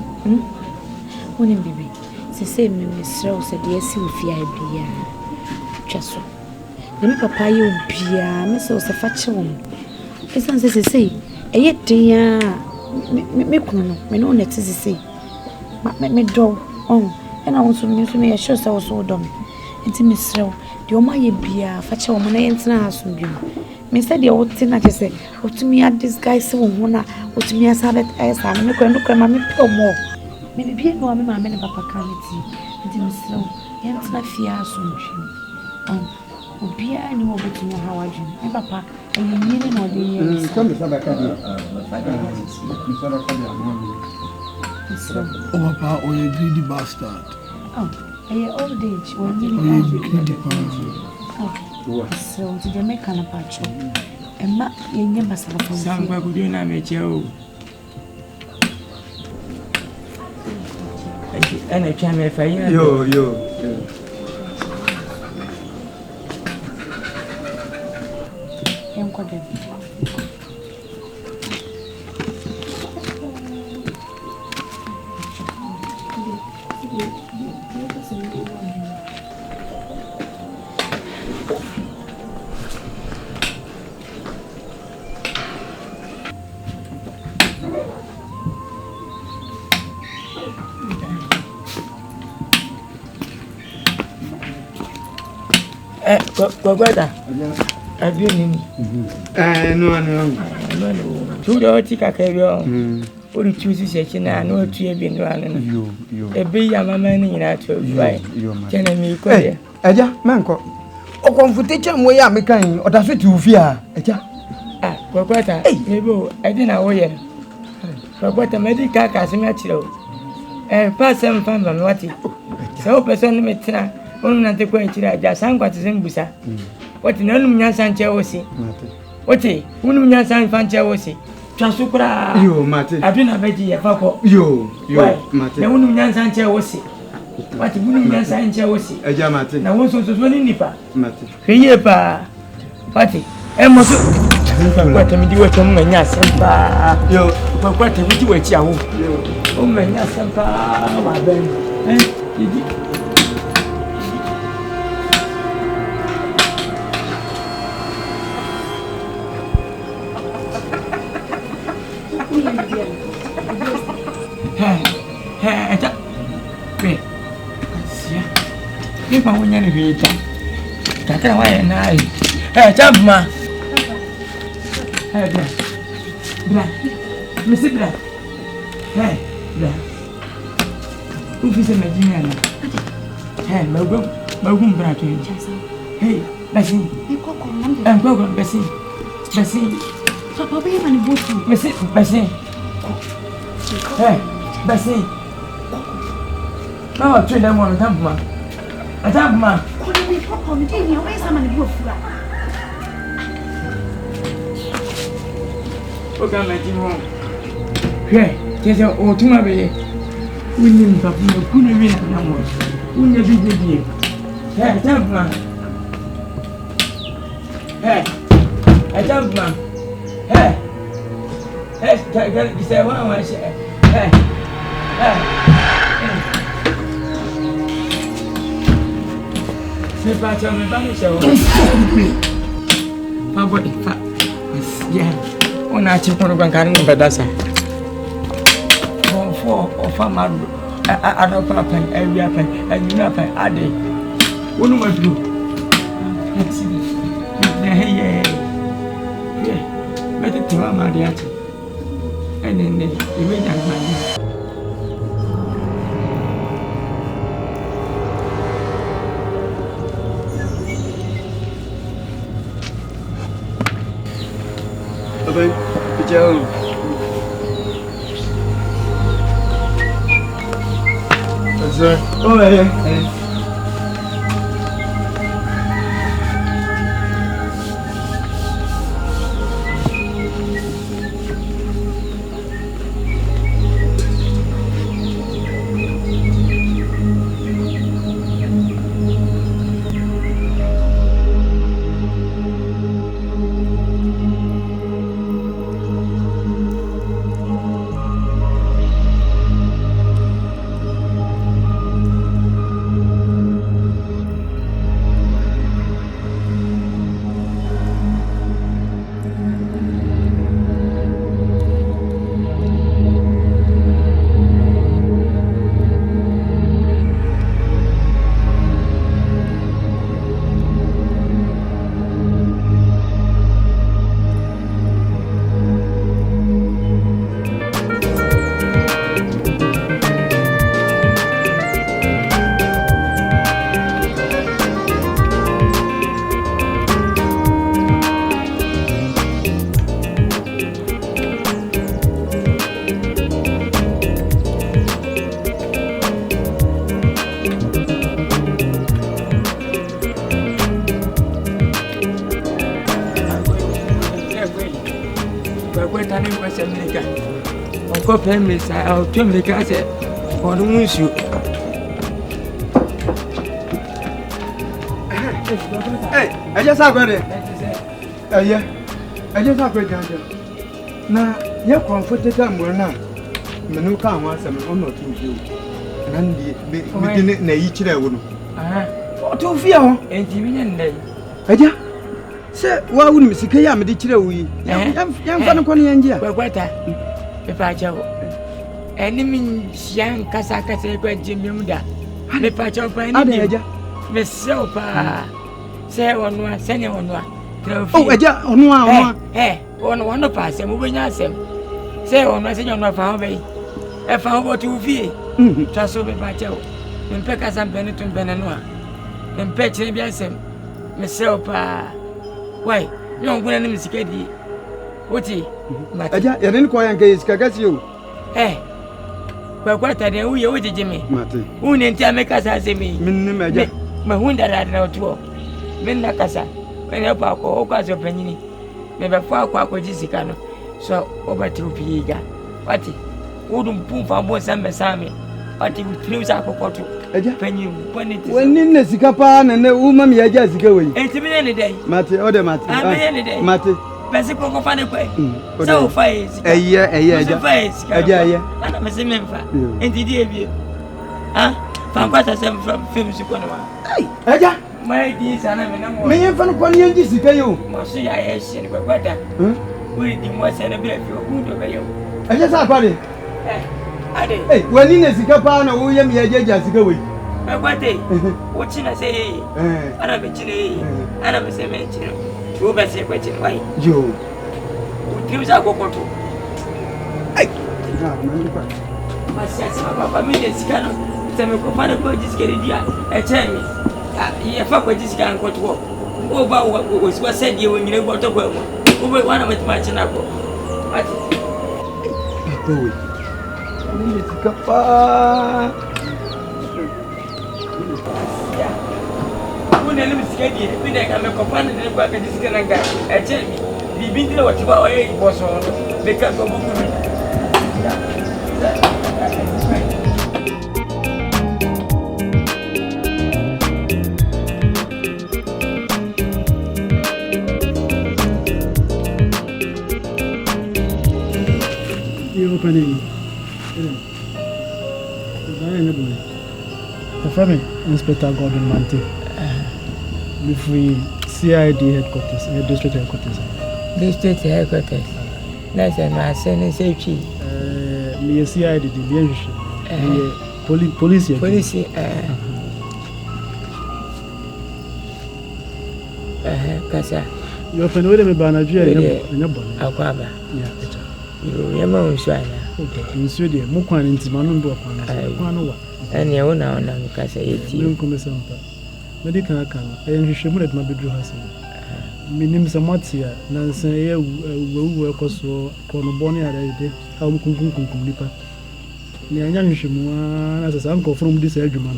Woni bibi. Se me mesrɛ se de asi ofia bia. Twaso. Ne papa ye obia, me se o se fa che wo. Esan se eye dia me kunu no me no net sisi me do on ena won so me sure say wo so do me enti me srew de o ma ye bia fa che wo na ye ntina asomdwe me say de o tina che say o tumi a disguise wo ho na o tumi asabet esa me ko ndo ma me pe mo me bibie no me ma me ne papa kaneti enti me srew ye ntina fia asomdwe on obia ni wo betumi ha wadwen me papa yini no de ye come so back here Oh, papa, or a greedy bastard. Oh, a old age when you greedy bastard. Oh, so to Jamaica na pacho. And ma yenye basaba from Sam kwa kujuna mecheo. Ana chame fanya. Yo. Enkwade. Gwagwada. Abi ni. No. Tu do tika kebio. Ori choose sechi na no otu ebi no anu no. Ebe ya mama ni nyina to obuai. Kena mi ko de. Eja, menko. O Confrontation mo ya mekan o da so ti ufia. Eja. Ah, gwagwada. Ebo, edi na wo ye. Gwagwada medical ka se me achiro. Pasem famba me wati. So person me tina, onu na te ko achira aja sangwa te sembusa. Wati na nu nyansa nche wosi. Wati, unu nyansa nche wosi. Twasukura. Yo, mate. Abina beji ya fako. Yo, mate. Na unu nyansa nche wosi. Wati unu nyansa nche wosi. Eja mate. Na wonso so ni nipa. Mate. Heye pa. Wati, emoso. Wati midi weto mmenya sempa. Yo, wati midi wechi awo. Yo. Mmenya sempa wa ben. Yidi. Eta. Be. Asia. Ni pa wonya ni hweta. Takra wa na ai. Chapma. Bra. Misi bra. Bra. Ufise majina na. Hey, Magum Brato. Hey, Bessie. And Program Bessie. Papa, be my book. Bessie. Hey, Bessie. No, treat them on a dump man. A dump man. Couldn't be Papa, me taking away some of the book. Okay, my dear. Hey, there's an automobile. We need to be a good number. We need to be here. Hey, dump man. Hey, a dump man. Hey, you say one, I say. Hey. Me pacha me ba me show. Pa body fa. Yeah. Ona chi kono kan kan bedasa. For fa maru. Ada papa ewia pa, ewia pa ade. Wonu ma duro. Yeah. Better to ma dia chi. Ene iwe nya ma ni. Bye. Ciao. Sir. Oh, yeah. Go pay me, I'll tell me, I said, for the monsieur. Hey, I just have got it. Yeah, I just have got Ganja. Now, you're comforted and we're not. Manuka wants some honor to you. And we didn't each other. What to fear? And Jimmy day. Say, why wouldn't Miss Kayam the Chile? Young Fanaconi and Jia. But what? If I tell enemy young Casaka Jimmy Muda, the patch of my name, Miss Sopa, say on one, send on one. Oh, on one, eh, one of us, and moving us him. Say on my senior of our way. I found what you feel. Just over my joe. Then Pecas and Benetton Benanoa. Then Petch and Biasem, Miss Sopa. Why, you don't want any security. What's he? I didn't quite get you. Eh, but what are they? Who did Jimmy? Who didn't tell me Casa as me? My wound that I know to. Minna Casa, when your papa or cause your penny. Never far quack with Jessica. So over to Piga. What? Wouldn't poop for both some Sami. But he would close up a pot. Penny when in the Sicapan and the woman you just go away. 80 million a day. Mate, order Mate. Mate. Pesico go find a way. So face a year, face. And I'm a Simemfa. And the dear. From what I said from films you can. My dear son, I'm a fan of one young Jessica. You must say, I see what we did more celebrate your good over you. I just have body. Hey, when in a Sicapan or William Jessica. What day? What's in I say? And I'm a chili, and I'm a cemetery. Who was a question why? You use a go to. Hey, my sister, Papa, me is canon. se me ko fa na ko jisikere dia e che me ye fa ko jisika an ko to o ba o si wa se die wo nyire bo to ko mo o be wana matima china ko ati boy ni tikapa kuna ni msikadi bila kama ko fa na ko ka jisikere nga e che me bibi ndile watiba o ye boso beka ko buku opening. From Inspector Gordon Mante. Before CID headquarters, district headquarters. District headquarters. That's a master safety. Me CID the bien. Police. Police. Kasa. You open with me banaji and your bonnet. Akwaba. Yeah. You know, Shana. Okay, in Sweden, Mukwan in Timanumbo upon and you know, Kasa, you come some medical account, and she should my bedroom hustle. Minim Samatia, Nancy, we work also, Cornobonia, how Kumkum. Near young Shimuan as uncle from this Edgerman.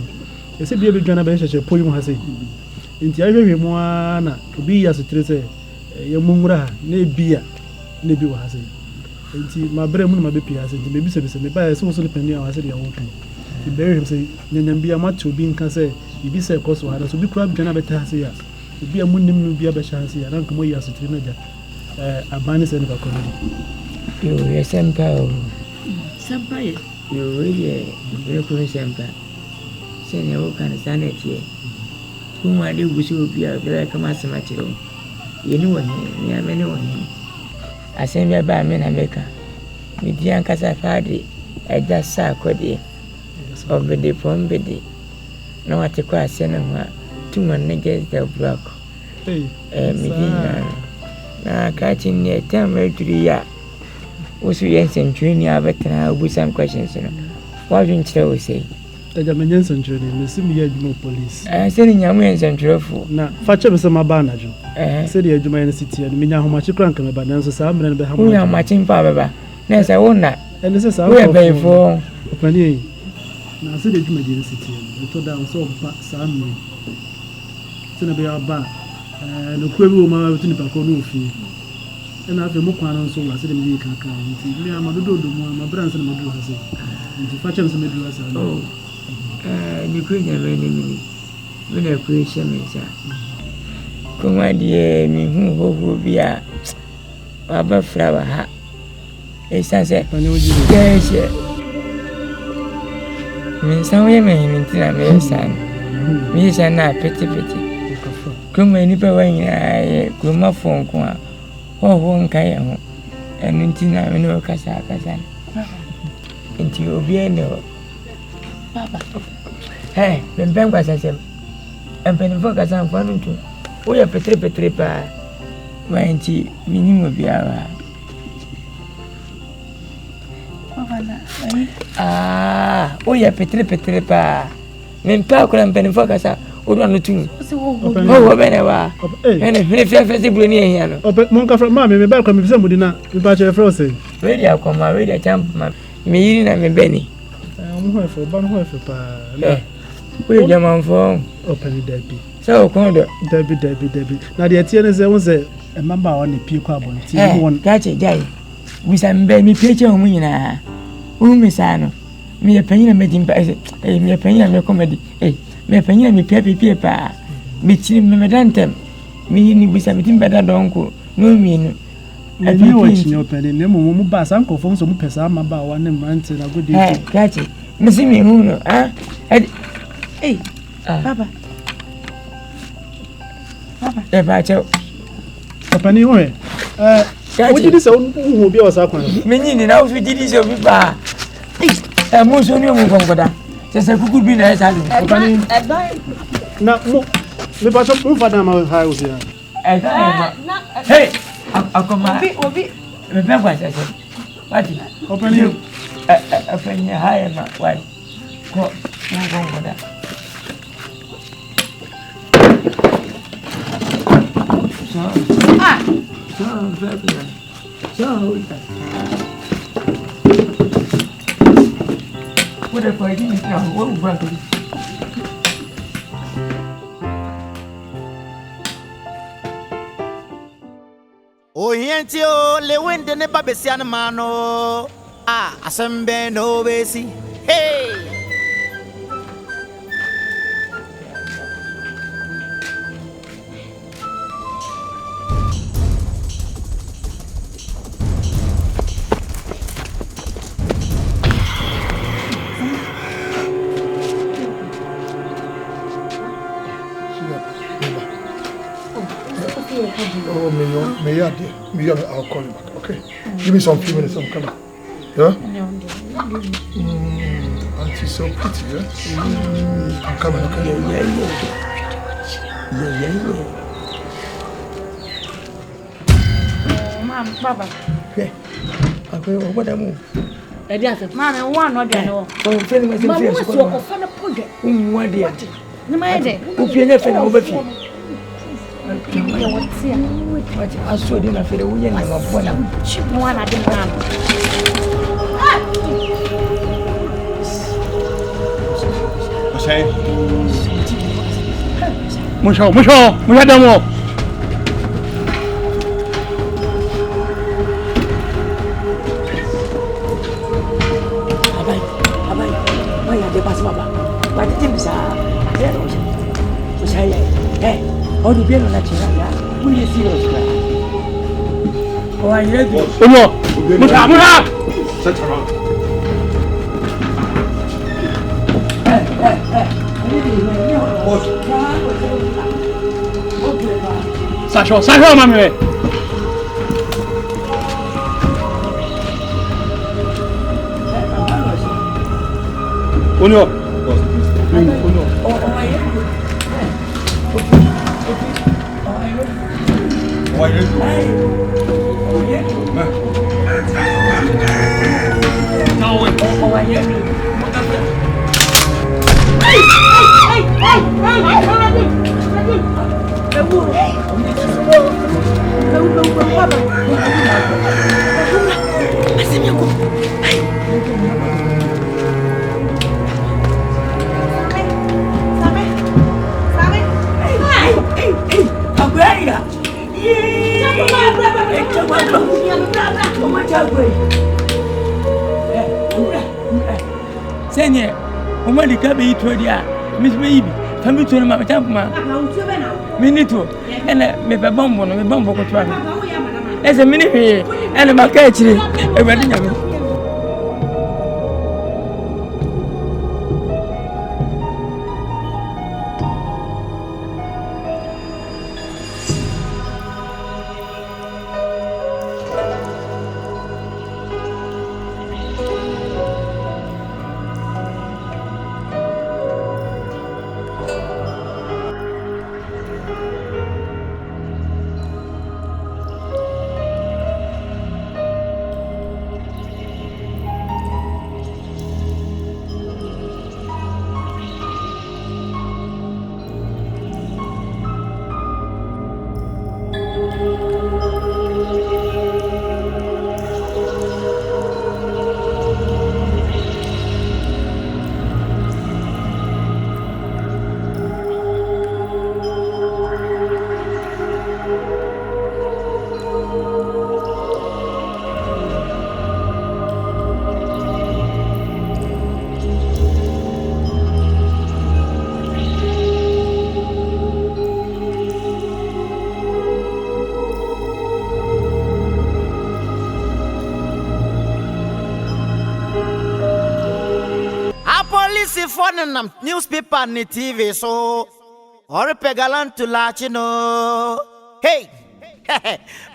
You said, Baby Jana Bench, a poem has it. In Tiago Moana, to be as a tracer, Yamura, ne beer, Nebu has it. My brother, my baby has it. Baby service, and the buyer is also depending on your walking. The bury him say, Nambia Macho being cancer, you be say, cost water, so be crab Janabeta here. You be a moon, be a chance here, and come away as a teenager. A banis and a comedy. You are Sampa. Sampa, you really very Sampa. Send your kind of sanity. Whom I do wish you would be a very commercial material. You know what, me, I may know him. I send me by men America. With young Casafadi, I just saw Cody of the phone biddy. No, I take a cinema, 2 niggas the block. Medina. Now, catching near 10 to the year. Was we and junior, but now with some questions. What didn't you say? The Jamaican century, Miss Mia police. I said in your men's and truthful. Now, Fatcher was a mabanajo. Said the Jamaican city and Mina how much you crank me, but answer some and how we are matching Papa. Yes, I won't not. And this is our way for Penny. Now, I said the Jamaican city, and told down so some. Senator Abba and the Quevo within the Paconu fee. And after Mokwan, so I said, me, I'm a do my brands and my dress. And to fetch some dress. Oh. You couldn't have any minute when I creation is. Come on, dear, me who will be a flower hat. It's as a yes, Miss Women in Tina, son. Miss Anna, pretty. Come any way, I come up phone. Oh, won't I? And in Tina, I know Casa. Into your Vienna. Papa. Hey, when Ben was as him, and Penny Focus on one too. We are petri pa. Why tea, minimum be our. We are petri pa. Men Paco and Penny Focus are all on the two. Oh, whenever. And if you're festival near here, Monka from Mammy, back from somebody now, you patch your frozen. Ready, I'll come, my ready, jump, me and Benny. I'm here for Banhofer. Where your man for open Debbie. So, Debbie. Now, the Atiana was a member on the Pew Carbon. One catch a guy. We send baby picture on me now. Miss Anno. Me a penny and making me a penny and a comedy. Me a penny and me paper. Me chilling me me with something better, don't go. No mean. I knew watching your penny. No more bass uncle from some Pesama about 1 month and a good day. Catch it. Missing me, Uno, Hey, Papa. If I tell Papa, anyway, what did this own who be us up? Meaning, and also did this of Papa. And most of you move on for that. Just a good be nice. Now, the bottom move for them house here. Hey, I'll come back. Remember, I said, what? Open you. Open your higher, my wife. Oh, yentio, le wind in the Babesian mano. Ah, asembe no besi. Hey! Oh, I'll call you back, okay? Give me some few minutes, I'm coming. Yeah? Auntie's so pretty, yeah? I'm coming, okay? Mom, Papa. Okay. Okay, what am I? Mamma, one or the other. So, feeling myself. Mamma, what's your offender project? What dear? No matter. Who feel nothing over here? What's here? What I saw dinner for the woman of one. She one at the man. Musho, Muyadamo. Why are they passing by? Why did you say? Hey, how do you feel on that? Who is serious? Oh, I heard you. Musha. Sasho, mami. Uno. Senior, woman, the cabin to the Miss Baby, come to my temple. Minute, and maybe a bomb on a bomb of a as a minute, and a market, a wedding. phone newspaper ni TV so or pegalan to latino. Hey,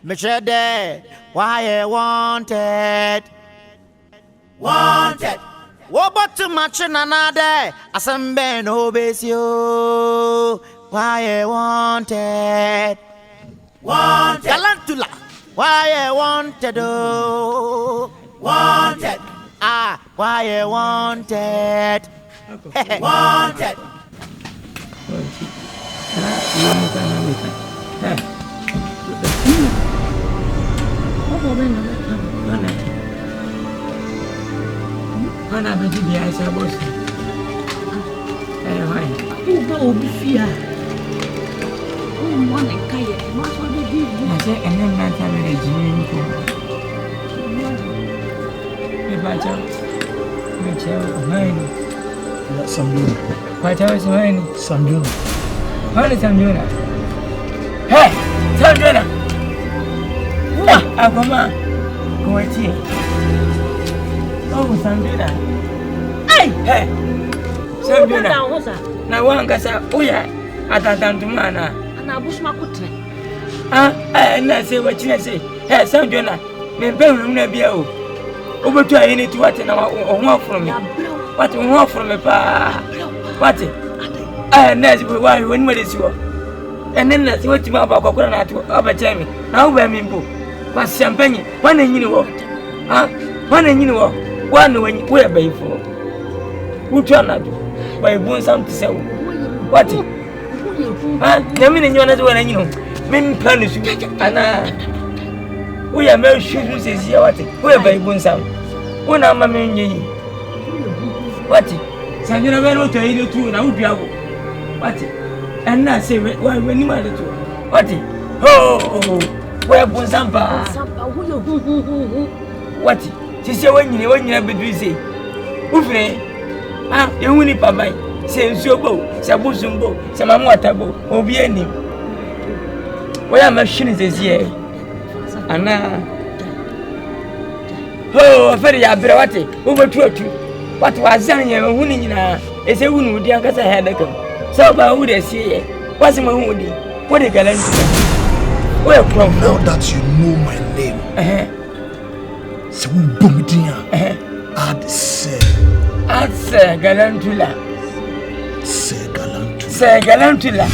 Mr. Day, why I wanted. What about too much another? Asambe no base you. Why I wanted. Galantula. Why I wanted. Oh. Wanted. Ah, why I wanted. Wanted. Mana beti biasa bos. Why? Go be fear. Oh, one and kaya. What are they doing? I say, and then not have a dream. Samjuna. Samjuna. What is Samjuna? Hey, Samjuna. Akoma. Go here. Oh, Samjuna. Hey. Samjuna. Na wanga sa uya atatantumana. Ana bushma kutre. Na say what you say. Hey, Samjuna. Me be na bia o. Obetu ayi ni tuwate na ohun from me. What ohun from me pa. What? Na say why when me dey see wo. Enen na say what ma ba kokora na to obeche me. Na wo ba mi mbo. Kwa champagne. Wana nyini wo. Wana nyini wo. Wana wenyi wo ba ifo. Utu anadu. Ba ibun sam to say what? Nyami ni nyona zo wana nyino. Me plan su. Ana we are very sure to say, what? We are very good. One of my men, what? Sanjana went to eat two and I would be able. What? And I say, when you wanted to. What? Oh, where was Sampa? What? She said, when you have been busy. Ufre, you will nip by. Say, Sobo, Sabusumbo, Samamotabo, Obieni. Where my machine is here. Ana aferi ya brewate obetu atu what was anya hunu nyina ese hunu udi ankasa hedeka so ba hu de sie wase ma hu udi what the galantu where from Now that you know my name so we boom dia add say galantula say galantula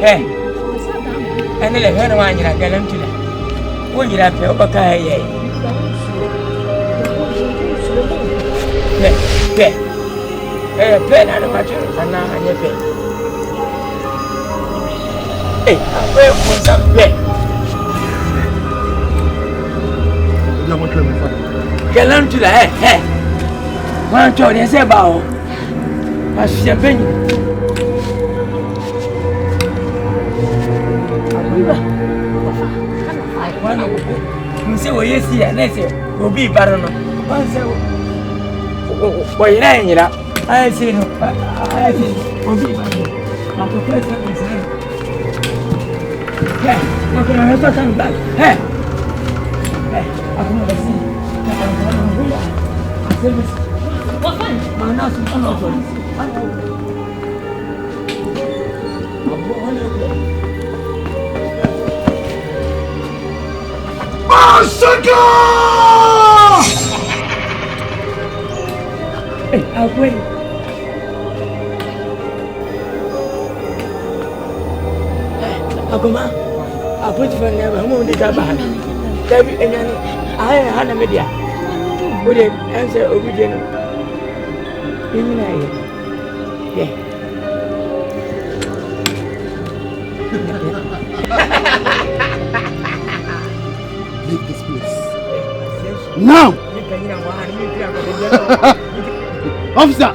Hey, and the head of one you are going to when you have your baka. Pen and a matter, and now I pay. Hey, I will put some pen. Galant to the head. One told us about a champagne. Say we see and say will be baron. One say why you I say no I say will be baron. But the person is hey, I'm going to have to come back. Hey, I'm going to see. I say this. What fun? My nose is on also. Hey, I'll wait. Akuma, I'll put for never home the Taban. David and I had a media. Would it answer obedient? Yeah. Leave this place. Now! Officer!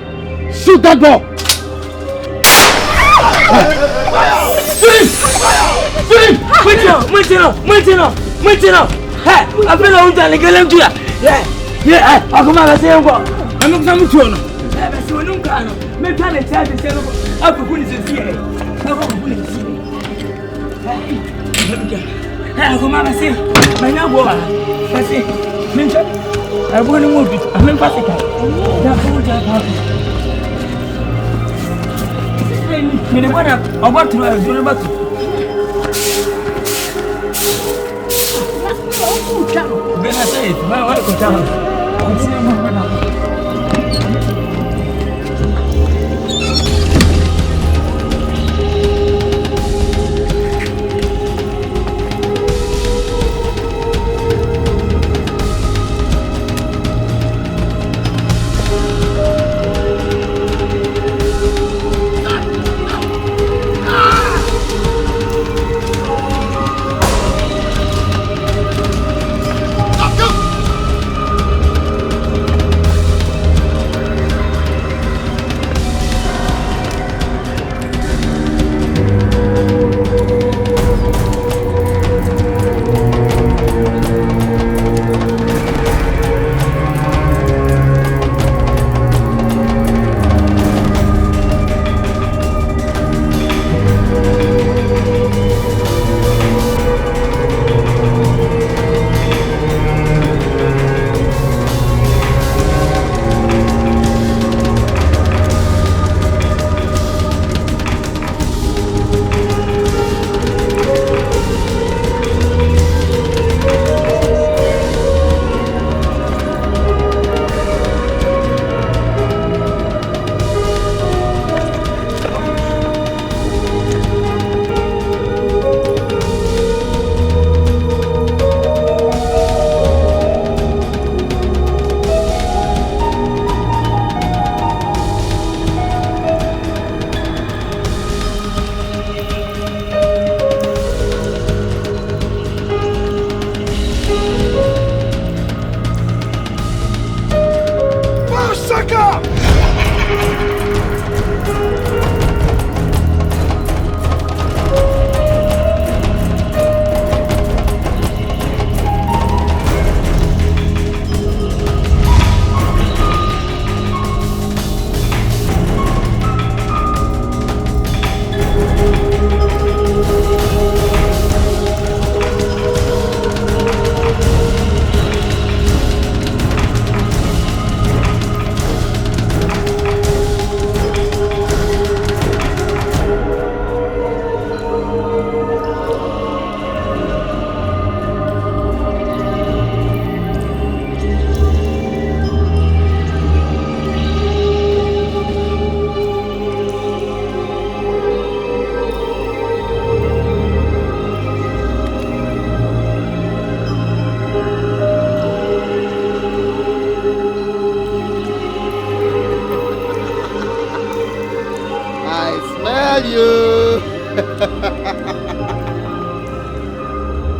Shoot that ball! Finish! Finish! Hey, I feel like I'm going to yeah, I'll come out and say, I'm going to no. I'm so no can. Me try to tell the same up to police here. No police. Hey, come out and say, my number. I say, I want to move it. I'm in Pacifica. Me what about to do about to. Ben I say it, my wife down.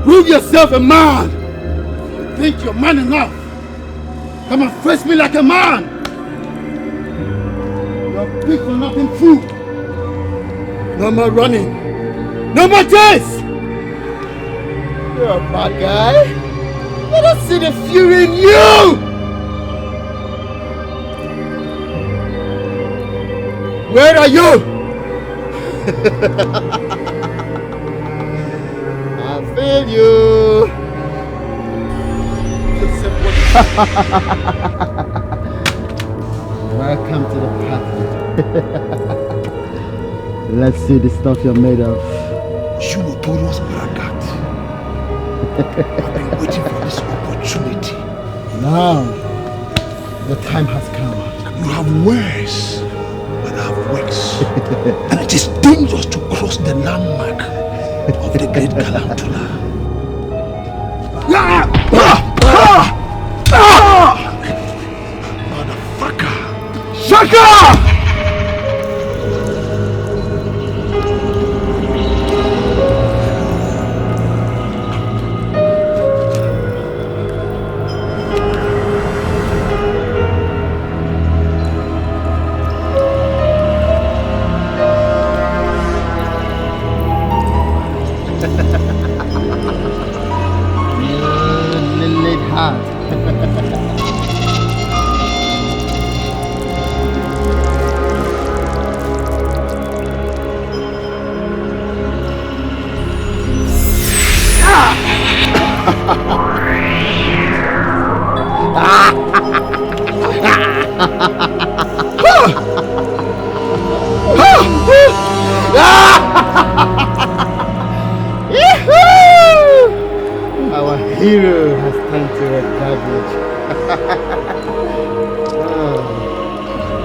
Prove yourself a man. You think you're man enough? Come and face me like a man. You're big for nothing fool. No more running. No more chase. You're a bad guy. Let us see the fury in you. Where are you? I feel you. Welcome to the party. Let's see the stuff you're made of. You notorious braggart. I've been waiting for this opportunity. Now, the time has come. You have words, but I have works. And it is dangerous to cross the landmark of the great Galantula. Motherfucker! Shaka!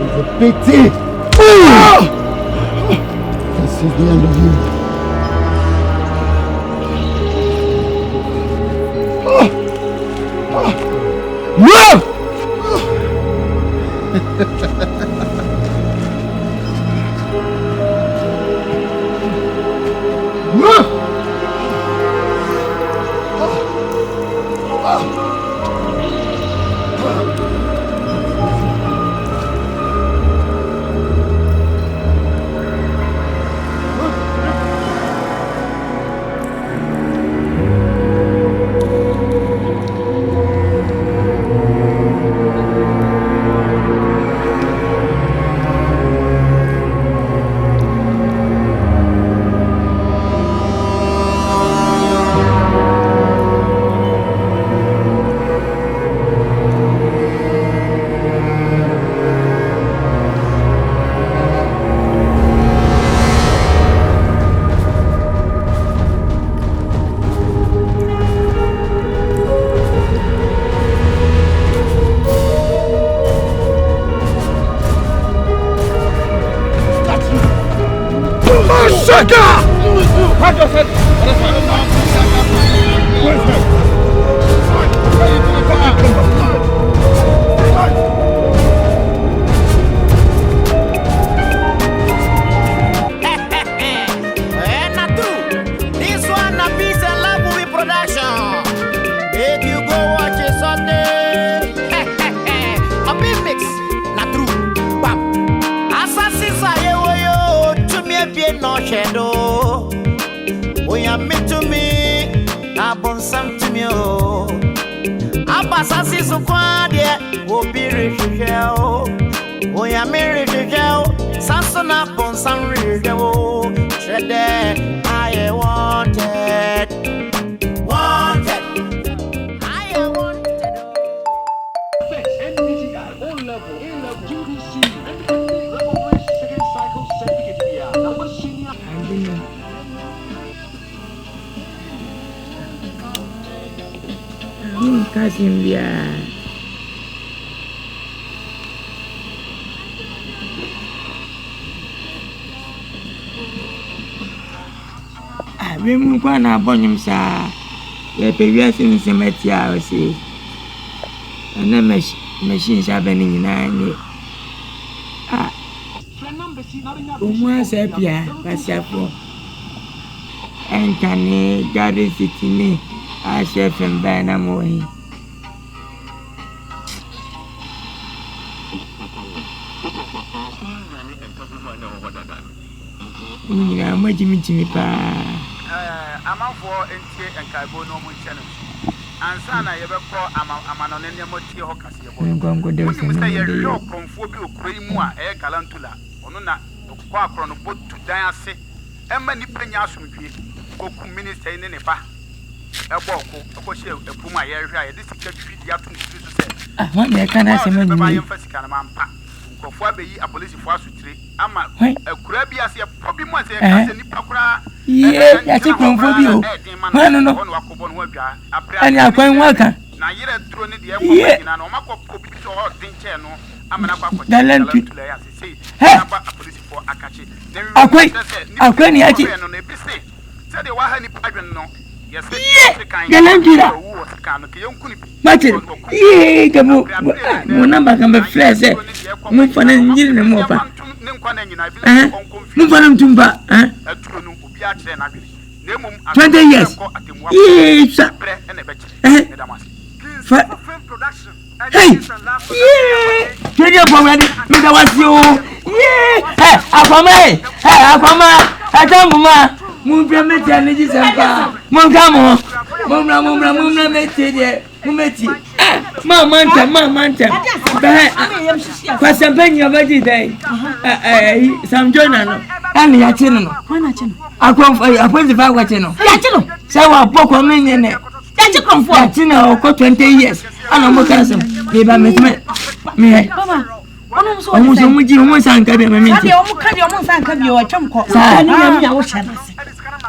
It's a pity. This is the end of you. No! Remu kwa na abonyum sa ye pewiase nsemetia o se na machine sa bani nyina ni umwa sa pia pasiafo enkane garden city ni a chef mba na mohi nyina majimi pa amafo entie enkaibo no mu chene ansa na yebekọ amano ne nemotie ho kase yebo ngongo de se ne ye yo konfo bi okrai mu a galantula ono na okọ akro no botu dan ase emma ni panya asomdwe oku minister ne ba eboko okohye epum a ye hwe a ye de sika twi dia to ntiri so se wa me kana se ma ba ye fasika na mampa nkofo abeyi apolisifoɔ asutire ama akura bi ase pobi mu ase kase nipa kura ya ti konfo bi o hanu no ani akwan waka na yire duro ne de ekɔ nyina no makɔ pobi so ho dinche no amana kwa kwa galantu ya se aba apolisifoɔ akache akwan ni ati no ne bi se de wa ha nipa adwen no galantura mate kamo mo namba kamba flese mo fana njiri ne mo pa mo fana mtumba 20 years sa hey kedia pomradi mi da wasio akoma atambuma Mumra meti aneji sempa. Mungamo. Mumra meti de. Mumeti. Mama. Be. Kwa sempa nyabadi dai. Samjona no. Ani ya chino no. Wana chino. Aponzi fa kwa chino. Ya chino. Sawa poko menye ne. Ya chino mfo. Ya chino ko 20 years. Ana mo kasem. Be ba metme. Me. Baba. Omuso muji omusa nkabe mamenti. Abi omukadi omusa nkabe o twemko. Ani nyami ya wo hyana se.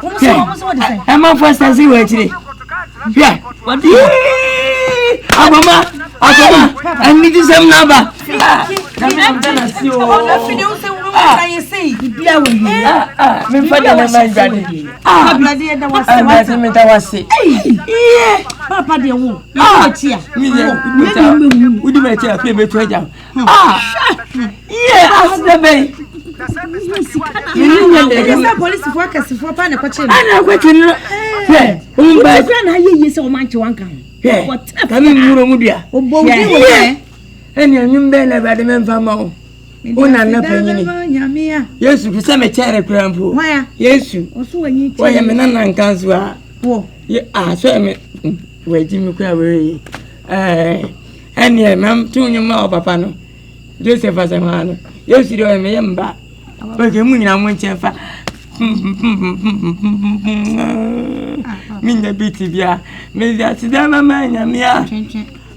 Omuso wo de sai. Ama fasta si we chire. Bia. Aboma, I need some number. Come on, see you. Me father na my brother. Bloody that was Papa dear wo. We do better play me treasure. Yeah, as the bay. You police focus for pan question. I know what you know. Yeah, So much one can. What? Coming Murudia. And you been about the men from home. Una na penyi. Yesu bisa me chere krampo. Yesu. Why am na nkanso a? Wo. So me we ji me kwa we. Ene mam tunyu ma papa no. Joseph asema no. Yesu do me yemba. We ke mu nyina mu nchefa. Minha biti bia. Me dia sida mama nyamia.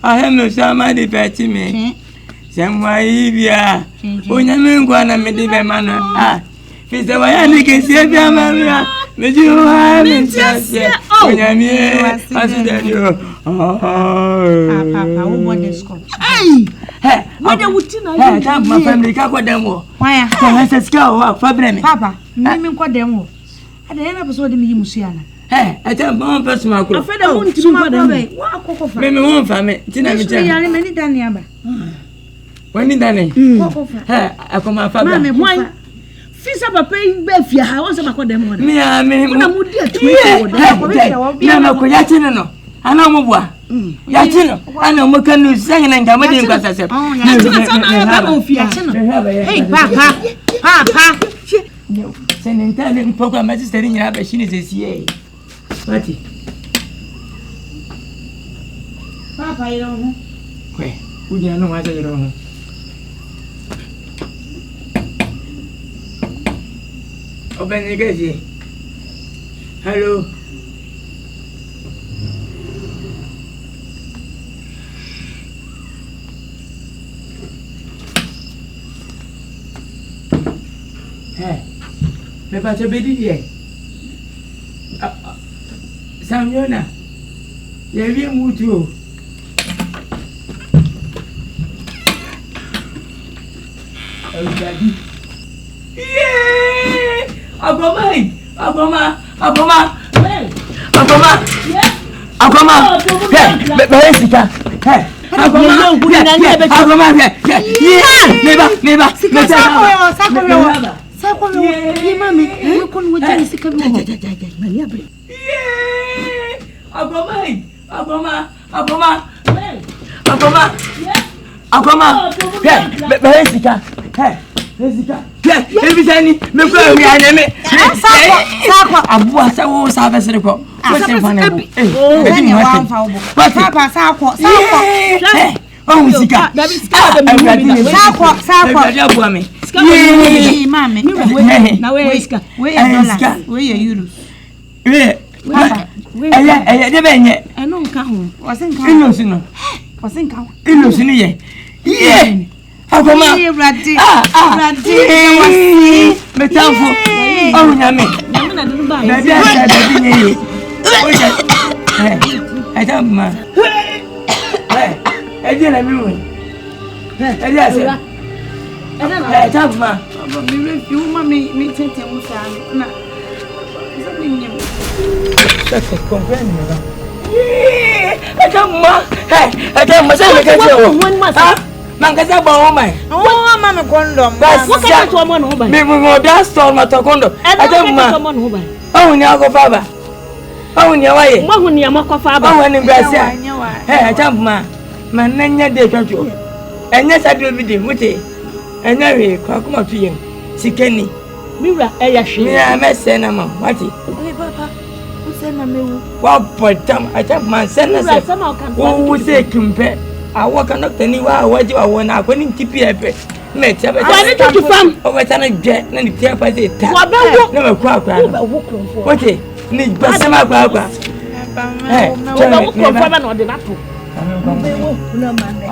Aheme sama de peti me. Semwaibia onyamengo na medibe mano fize waya nikesie bia mamia mejuwa mentiasie onyamie asidadio papa wo bodesko wada wutina ta ma family ka kodemo waya ta seska wa fabreme papa mimi nkodemo ada yana peso de mi yimusuana ata bon person akro afeda mo ntimi kodemo wa akokofa mimi won fa me tina mi tira yare meni daniaba When dane akoma fabia mama why fisa papa be fia ha won se makodem wona me na mudi atu na mako yati no ana mo bua yati no ana mo kanu sanye na ngama de nkwasa sep hey papa senentale mpoko amasisteri nyina ba shini sesie mati papa iro ho kwe udia no waza iro ho Obenigezi. Hello. Me pacha bedi die. Samyona. Yewie mutu. Agoma. Besika. Agoma. Meba. Sako ye mami, you kon wajani sika bi ho. Mali abre. Agoma. Besika. Besika. Ebisani me kwa mi aneme. Sako abua sawo savesere ko. Wese fane bo. Eni wa fa obo. Papa sako. Oh sika. Sako. Abua me. Mami. Na we sika. We dollar. We euros. Papa. Eye de benye. Eno nka ho. Wasenka. Inosino. Wasenka. Inosini ye. Yeah. Agoma. Radi. Metamfo. Oh nyame. Na dunu ba. Baby asa baby nye. Atama. Eje na mi wo. Eje asa. Atama. Mi refi uma mi tete mu sa na. Sabi nyem. Sasa comprende me. Atama. Atama sa me kaje o. Mangasa ba wo mai. Oh mama condom. What kind of woman ho ba? Me mo da store matokondo. Atama. Oh ni akofa ba. Oh ni awaye. Mo hu ni amakofa ba. Oh ni gracia. Atama. Mananya de twatwo. Enya sadro bi de muti. Enya we kwa kuma tuyen. Sikeni. Miwa eya hwe. Me amese na ma. Wati. Hey papa. Usema mewu. Wa potam atama sena se. Wo se kimpe. Awo kan doctor ni wa waji wa wona akwani tipi epe me tia be ta to fam o be ta na gbe na ni tia pa se ta wa be wo na me kwa kwa wote ni basema kwa kwa wa wo ko fa ba na ode na po Kuna mame.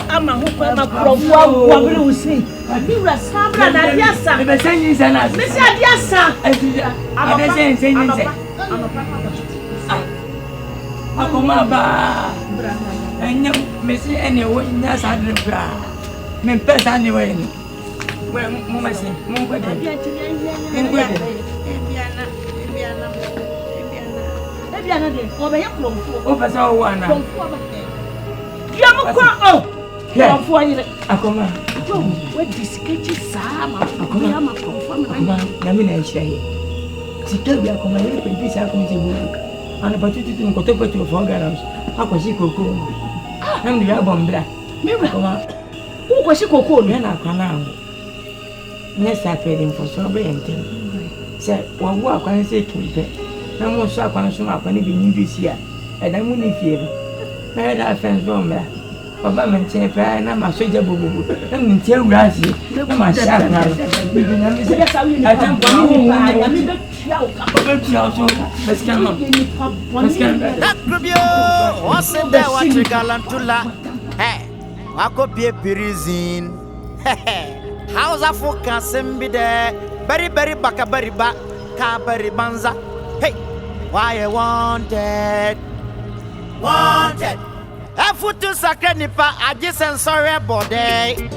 Ama huko ama profu wa vile usi. Bibra sabra na diasa. Bebesenyi sana. Bisi diasa. Abesenyi senyi. Akoma ba. Enya mesi ene wo nya sa de bra. Me pesa ni we ni. We mo mesi mo ko de. Ebiana de o be yakromfo. O pesa o wana. Ya mo kwa o. Kromfo yire. Akoma. We diskechi sama. Akoma ma kromfo ma. Na me na ehia. Sika bi akoma yire pe bi sa akoma se bu. Ana patutu tu nkoto patu fo garage. Akosi koko. Na me ya bombra. Me akoma. Wo kosi koko no na akwana. Nye sa pere mfo so be ente. Se wa wo akwana se kimpe. Na mo so akwana so akwana bi nyi si a. E da mu ni fie. Na da fence bombra. Baba me nche pa na ma soja bobobo. Na me nche wurasi. Na ma sha na. Bibi na me se. Atam kwa ni na me be tia o ka. Be tia o so. Meskan no. Meskan. Akrubio, what's in there what you galantula? Hey, wako pie pirizin. How's Africa sembi there? Bari baka bari ba ka bari banza. Hey, why you wanted? Wanted. Afutu sakre nipa aji sensore body.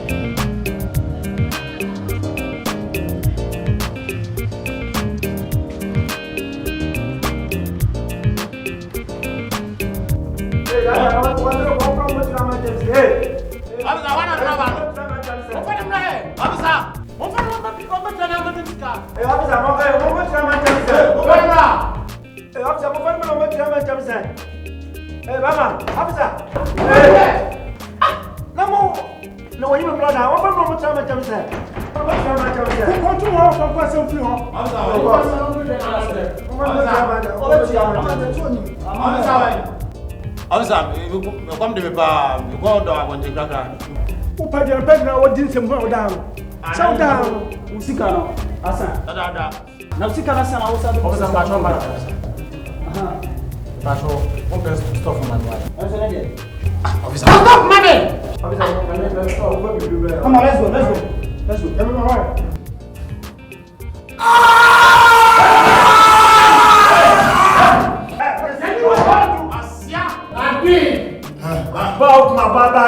Come to me, pa. Go down on the cracker. Who paid your peg now? What didn't some go down? Show down. Usikano. Asa. Da. Na usikana sana usabe. Officer Patrol Mara. Patrol. One best stuff on my wife. Officer. Stop, man! Officer, come on, let's go. Let's go. Everyone, all right. About my baba,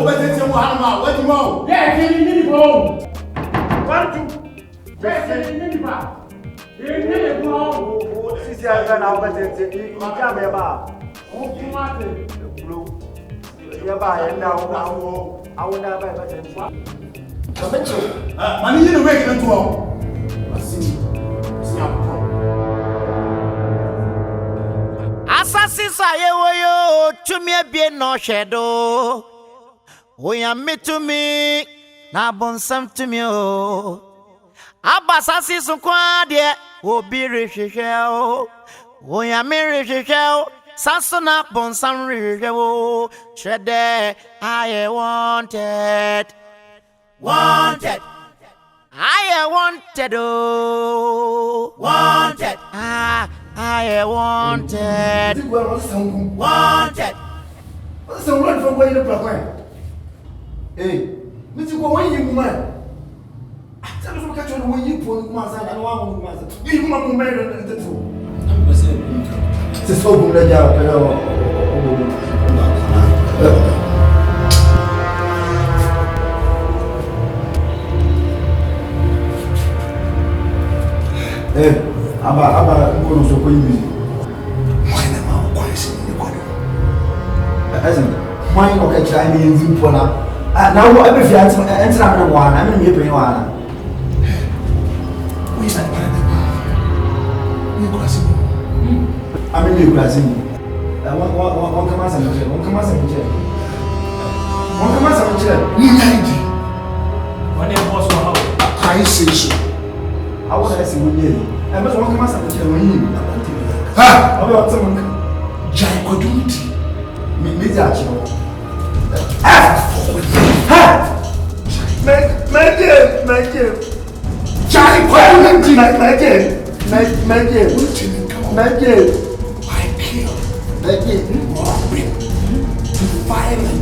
Obedience, Muhammad. What do you want? yeah, you need to go. 1, 2. Sisi anga na obedience, you can't be about. Yeah, by now, I will never obedience. Money in the way to go. See, Assassins ayewoyo chumi ebie no shedo. Oya me to me na bonsam to me o. Abasasi so kwa de obi rehwehwe o. Oya me rehwehwe o. Sasona bonsam rehwehwe o. Shede I wanted. I wanted oh. Wanted. I wanted. Wanted. What's the word for going to play? Hey, Mr. Go you man. Tell us what catch on when you put Maza and one Maza. You want to marry the two. It's so good job. Aba ngono so ko yimi. Mwana ma ko ese ni ko do. Azan, mwana ko ka try ni nzi mpona. Na wo abe fi anti entra me wana, me me pe wana. Wo isa ni wana. Ni ko asi. Ami ni ko asi. Wa kama sa mche. Ni nyindi. When it was for how? I say so. I want to see you. I must want to master the chairman. Ha! I'll be someone. Jai Kodunti. Me that you. Ha! Make it. Jai Kodunti. Make it. I kill. Make it. Morbid. Violent.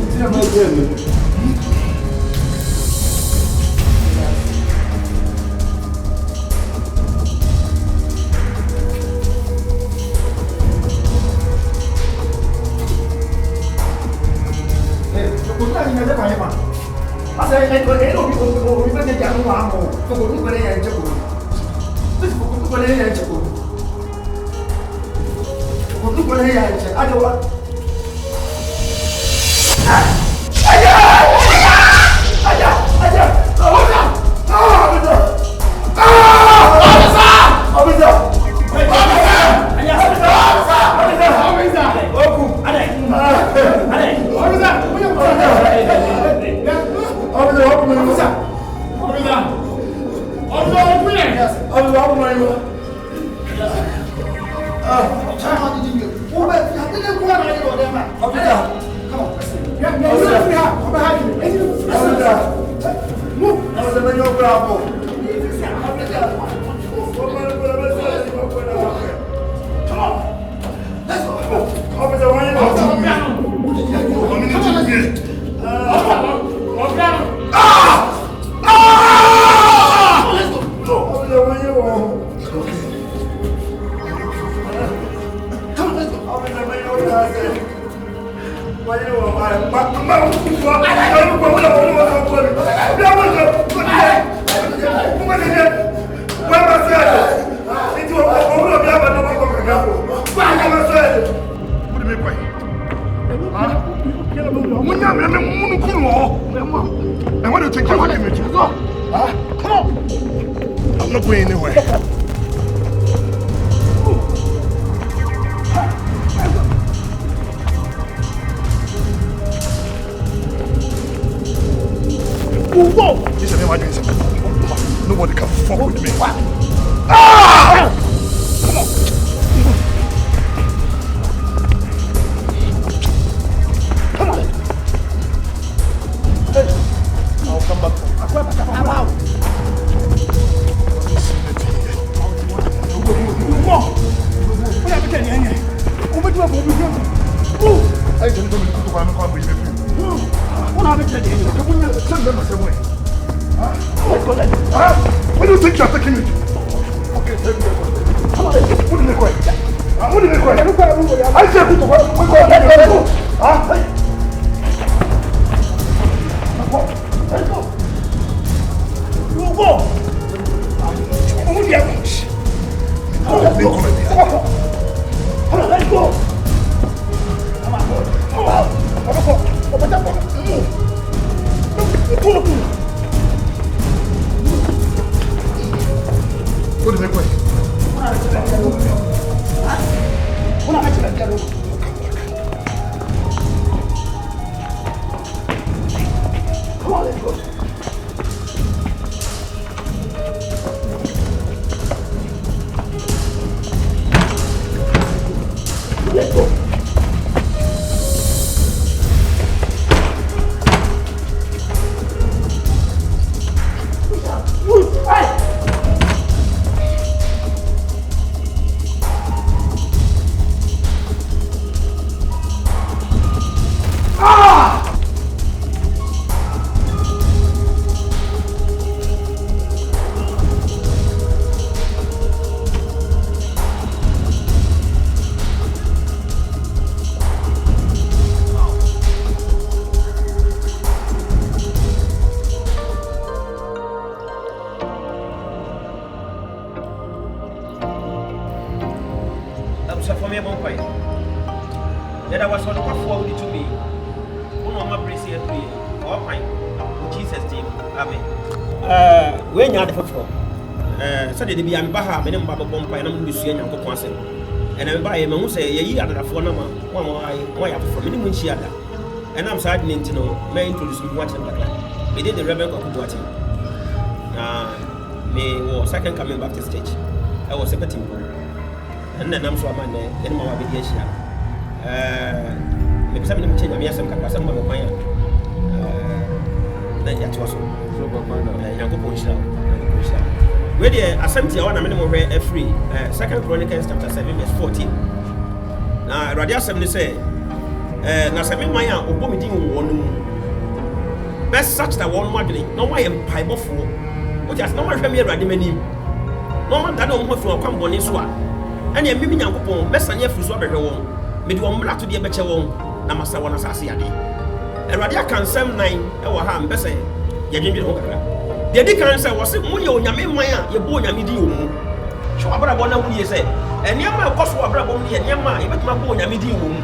And what do you think I'm going to do? Huh? Come on! I'm not going anywhere. Whoa! This is what I'm doing. Nobody can fuck with me. Ah! Come on! Come on! I'll come back. Where do you think you're taking me to? Okay, tell me that. Come on, what did they call? What did they call? I said, let's go. Let's go. You go. Oh, yeah. Let's go. Let's go. Come on. What did they play? Come on, let's go. Let's go. de bi am baha me ne mba bobom pa na mu sua nyankopon asem ena me ba ye me hu se ye yi adadafo na ma wa ya fofo me ne mu nchi ada ena am saad ne ntino me introduce me watch mbakla me dey the Reverend Okubuati na me wo second coming Baptist church I was secretary and then am so am ne ene ma wa be dia hia me bisa me ne mu chenya me asem kakwa asem ba me kwan na ya to so ba kwan na nyankopon hia where the assembly I want to minimum a free. 2 Chronicles chapter 7 verse 14. Now, Radia Assembly say, Nasami Maya, Obomidi won. Best such that one modeling, no way in pipe of four, which has no more family radimany. No one that don't want to come on this one. And a mimi upon best and yet for swabber home, made one black to the better one, Namasa one assassin. And Radia can 7 9 our hand, best ye dwendwe ho kakra de di kan say wose mo ye onyame man a ye bo onyame di omu so abra bo na hu ye say eniama e koso abra bo ye eniama e betuma bo onyame di omu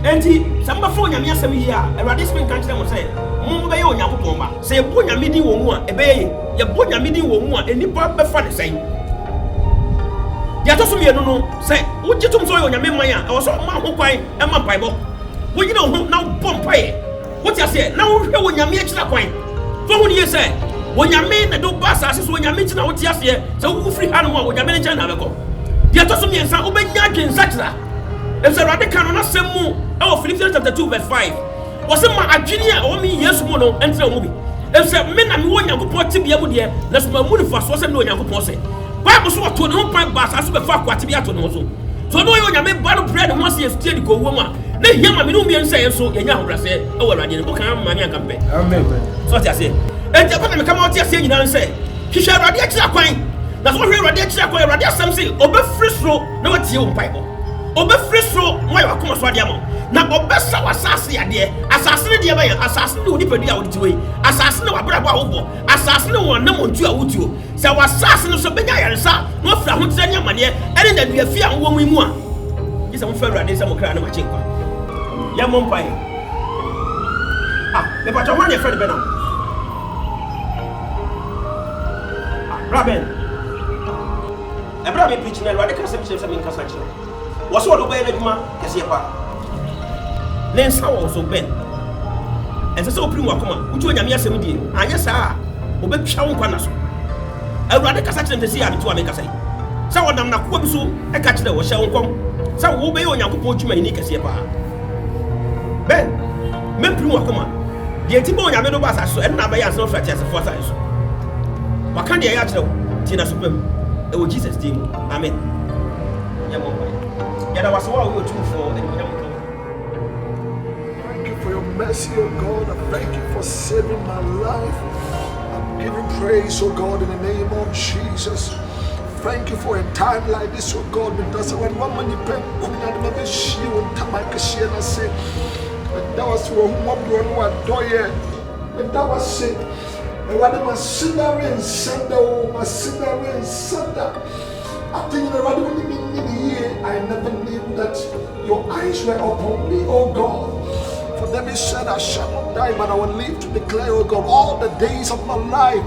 enti samba fo onyame asem yi a Awurade spin kan kire mo say mo be ye onyankopon ba say bo onyame di omu a e be ye bo onyame di omu a enipa be fa ne say ya to so me no say wo gitum so ye onyame man a e wo so ma ho kwan e ma pai bo wo yina ho na bom pai what you say na wo hwe onyame a kira kwan fo hu ne say onyame na do ba sa so onyame kira wo ti ase say wo free ha no a onyame ne kira na be ko ya to so me nsa wo be nya dwen zakira e say Awurade kan no asem mu e wo Philippians chapter 2 verse 5 wo say ma adwene a wo mi Yesu mu no entre wo bi e say me na me wo Nyankopon tibia mu de na so ma mu ne fa so say me Nyankopon say Bible so to ne ho pan ba sa so be fa kwate bia to no so no yo Nyame ba no bread ho se estie di ko wo ma na hia ma me no mi ensa so yenya hobrase e wo Awurade ne bo kan ma me anka mpe amen so ti ase e ti apa me kama o ti ase nyina nse hihwe Awurade a kira kwan na so hwe Awurade a kira kwan Awurade asem se obefri soro na watie wo mpae bo obefri soro mo ya wakoma so ade am na obesa wasase ade asase ne de ba ya asase ne onipa a wodi we asase ne wabrabo a wo bo asase ne wonam ontu a wotuo se wasase ne so benya yaresa no afra ho tire ne amane ene na dua fi a wo mu a isa mo fa Awurade se mo kra na ma chenkwa ya mo mpae le pa to ne friend be na Raben Abraham preach na Awurade ka se bi se me nkasa kire wo so do be na djuma kese pa Nensa wo so ben. Ense se oprim wakoma, uti onyame asem die. Anya saa, obetwa wo kwana so. Awurade kasa kire ntesi ya bitu ameka sai. Sa wonam na ko bi so e ka kire wo hye wo kom. Sa wo be onyankopon djuma ni kese pa. Ben, memprim wakoma. Die ti bo onyame do ba sa so, en na ba ya so fra tia se fo sa so. Wakan de ya kire wo, ti na so pam. E wo Jesus name. Amen. Ya mo ba. Ya da waso wa wo tu for for your mercy, oh God. I thank you for saving my life. I'm giving praise, oh God, in the name of Jesus. Thank you for a time like this, oh God. Because when one man depend on the she will tamaka she and I say, that was who one doye, and that was it. And what am I sitting in Sunday, my sinner in Sunday? I think I never knew that your eyes were upon me, oh God. For David said, I shall not die, but I will live to declare, oh God, all the days of my life.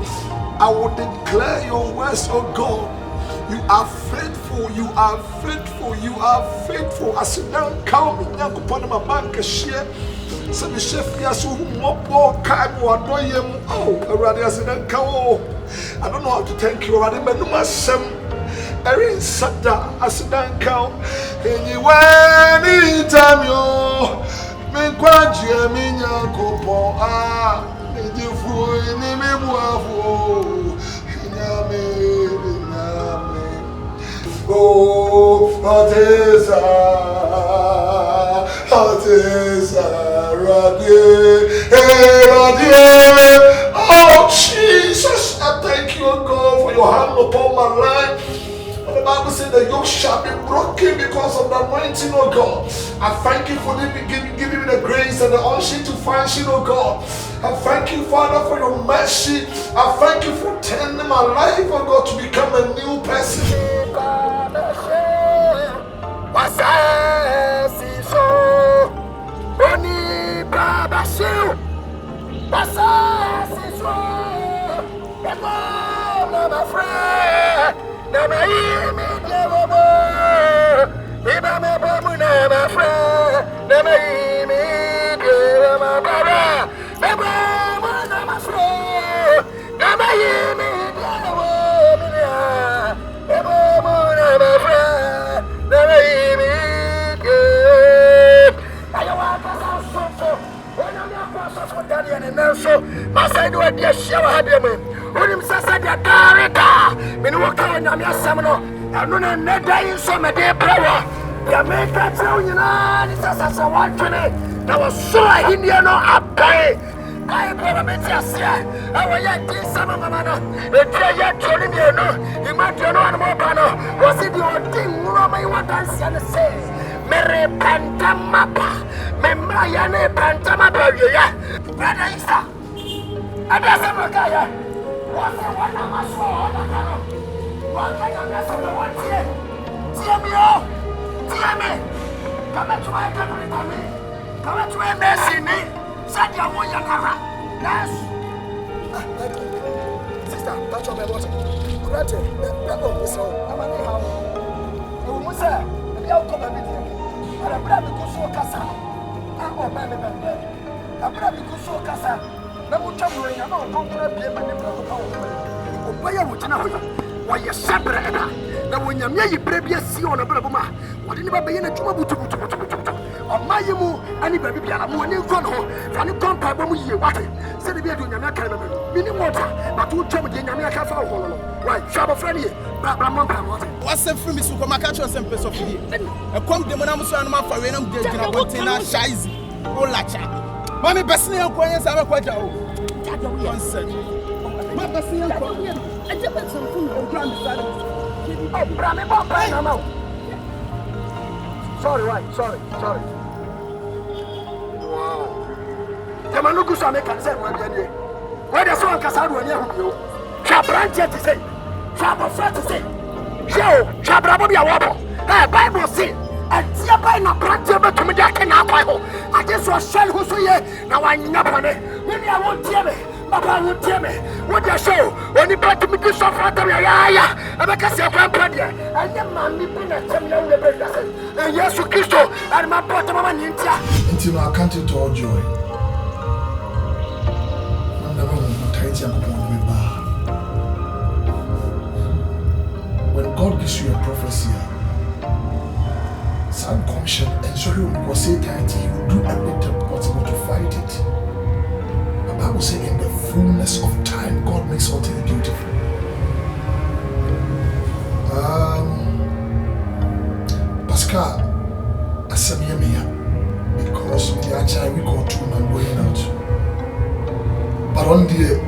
I will declare your words, oh God. You are faithful, you are faithful, you are faithful. I sit down, count me, upon my bank, share. So the chef, yes, who more time or doyem. Oh, already I sit down, count. I don't know how to thank you already, but no more some. Erin Sada, I sit down, count. Anywhere, anytime, yo. Menkwaje minya kopo ejifu ni mebuafo nyame oh atesa radie oh Jesus, I thank you, God, for your hand upon my life. The Bible said the yoke shall be broken because of the anointing, oh God. I thank you for giving me the grace and the unction to function, oh God. I thank you, Father, for your mercy. I thank you for turning my life, oh God, to become a new person. I guess I'm a guy. What's the one I'm a sword? What can I guess I'm the one here? Tear me off! Tear me! Come to my country, Tommy. Come to my mercy, me. Set your way, yes. Sister, touch on my water. Granted, never miss all. I'm a new house. You must say, the outcome of it. And I'm glad because so Cassa. I'm a baby. I'm glad because so Cassa. Never trouble, I know, don't be a man. Why are you now? Why you separate? Now, when you're near, you baby, see on a brother. What did you be in a trouble to my you and baby, I'm when you gone home. Can you come by one year? What? Said the beer doing a kind of meaning water, but two trouble in America for why? Shabba friendly, what's the free Miss Ukomakacho and Peso? A come the Monamus and Mafarinum, Gina, Shizy, or Lacha. Mammy Bessie, acquaintance, I'm a quite old. Consent. My Bessie, I did some food or grandfather. Oh, Brammy, sorry. Wow. The Maluku Same can say one day. Where the song Casado and you? Chabrantia to say, Chabra to say, Joe, Chabrabia Wabo, Bible say, and Tiabai no Prantia to me, I cannot Bible. I just was shell who say, now I never know. Maybe I won't tell me. Papa will tell me what you show when you brought to me to suffer. I'm a Cassia Pampadia, and your man be been a terminal liberation. And yes, you Christo, and my bottom of an India. Until I can't it all joy. I'm never going to tell you when God gives you a prophecy, some conscience and so you will say that He will do everything possible to fight it. I will say in the fullness of time, God makes all things beautiful. Pascal, I said me because we are trying to go to and going out. But on the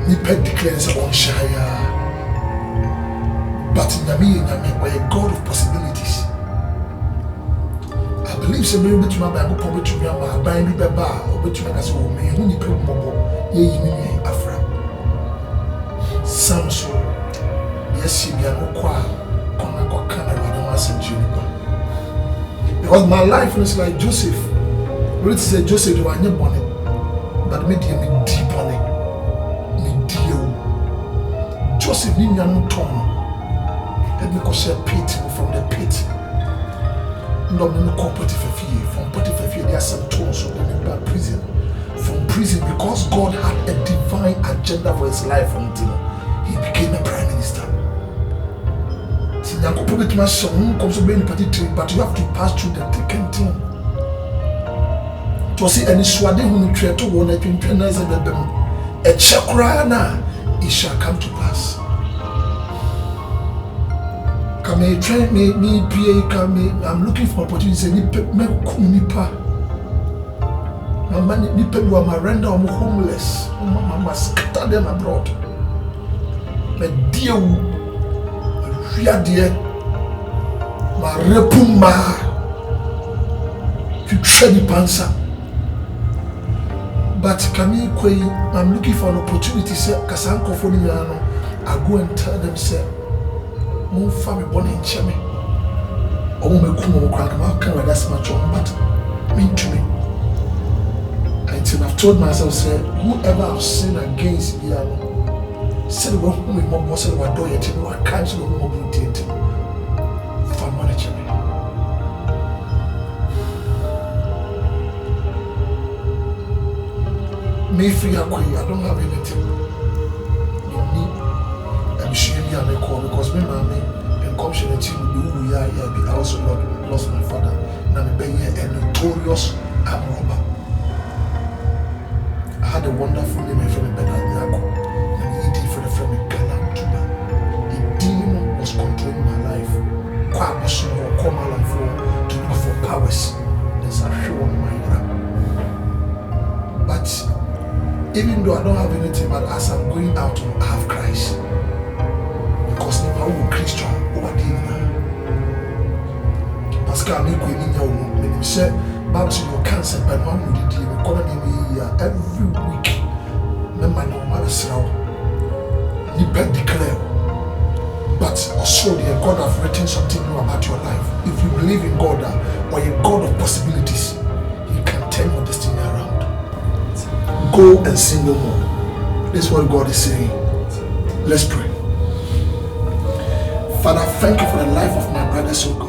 Nipet declares on Shire, but Nami by a God of possibilities. I believe so many bit my Bible probably to me about buying the bar or bit to us me who need people more ye Afra. Samson, yes, she be an okwa, Konako Canada, because my life was like Joseph. Really say Joseph do I need money, but me dear me deep on it. Me dear Joseph need no tongue. Let me go share pit from the pit. No, no cooperative from Potiphar, there are some tools of the prison. From prison, because God had a divine agenda for his life until he became a prime minister. But you have to pass through the thick and thin. To see any swadi who try to one up in penance and a chakrana, it shall come to pass. Come train me PA come. I'm looking for opportunities. Nipa. Nipa do am render am homeless. Mama scatter them abroad. But dear, we are dear. Ma repuma. You trade the pansa. But I'm looking for an opportunity. Say, Kasanko for me. I go and tell them say. Mon family born in Chemi. Or me come crack my camera that's much on, but mean to me. Until I've told myself, say, whoever I've sinned against me, said what me more boss and what do you tell me, I can't do more than it. For money, Chemi. Me free I don't have anything. I'm sure you are a call because my mommy and commission team will be here. I also lost my father. Now I'm a notorious arm robber. I had a wonderful name from a Benadiaco. And he did for the friend Ghana. The demon was controlling my life. Quite was so come along to look for powers. There's a show on my lap. But even though I don't have anything, but as I'm going out, I have Christ. Because never will Christian over the Pascal me going in your room. Say Back to your cancer, but one would do economy every week. Remember, no matter how you declare. But also, the God have written something new about your life. If you believe in God or a God of possibilities, He can turn your destiny around. Go and sin no more. This is what God is saying. Let's pray. Father, thank you for the life of my brother, so God.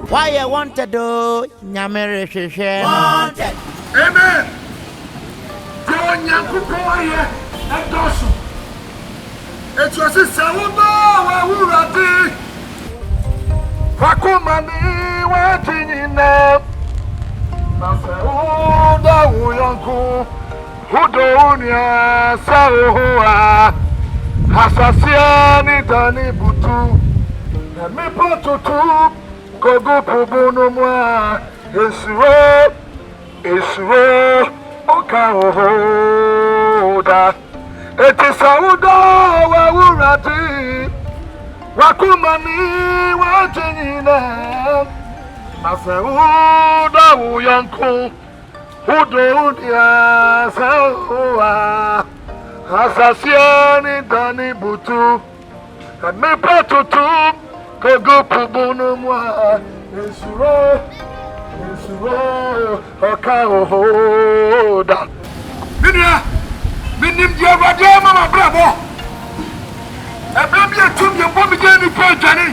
Why you want to do Nyamere Shisha? Wanted. Amen. Don't Yankupoya and Dawson. It was a Saluba, who ratted. Fakumani, waiting in them. Nasaruda, Yanku, Hudonia, Saroa, Hasasiani, Dani Butu, and me put to Kogo Pobono Moi, Esue, Okahoda. It is Sauda, Wawurati, Wakumani, Watinina, Masauda, Uyanku, Hudodia, Saua, Asasiani, Dani Butu, and me patutu. Kogo Pobono Moi, Esue, Okahoda. Minia, Minim Diavadia, Mama Bravo. A baby at Tom, your Bobby Jenny for Johnny.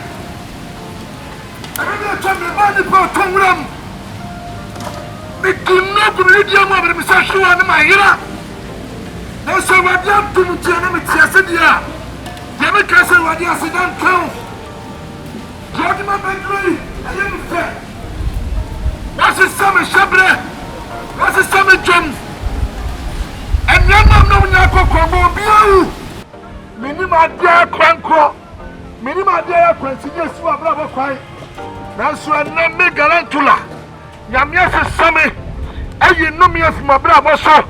I didn't tell me money for Tom Ram. The Kinabu Lydia Mother, Mr. Shua, and my ear. Now, so what you have to tell them it's Yasadia. Yamaka said what you have done, count. Judgment Bentley, I am fair. That's a summer shabre. That's a summer gem. And young man, no Yako Combo, Minima dear Cranco, Minima dear Quincy, yes, you are bravo cry. That's why name me Galantula. Yamias is summer. You know me as my bravo so.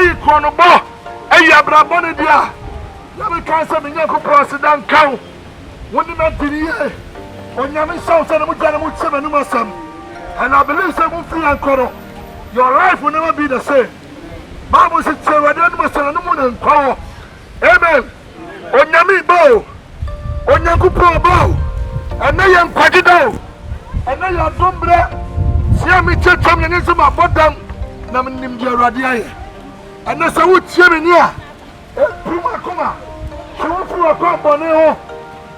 You chronobo, you are bravo, dear. Let me cancel me, Yako President Cow. When you not did on Yamin South and Mujana 7 Numasam, and I believe some free and coro. Your life will never be the same. Bible says, I don't must have no more power. Amen. On Yami bow, on Yankupo bow, and now I'm Pagido, and now you're Dumbra. See me tell some and some about them, Namin Radia. And that's a wood sharing here. Puma Kuma, show for a company,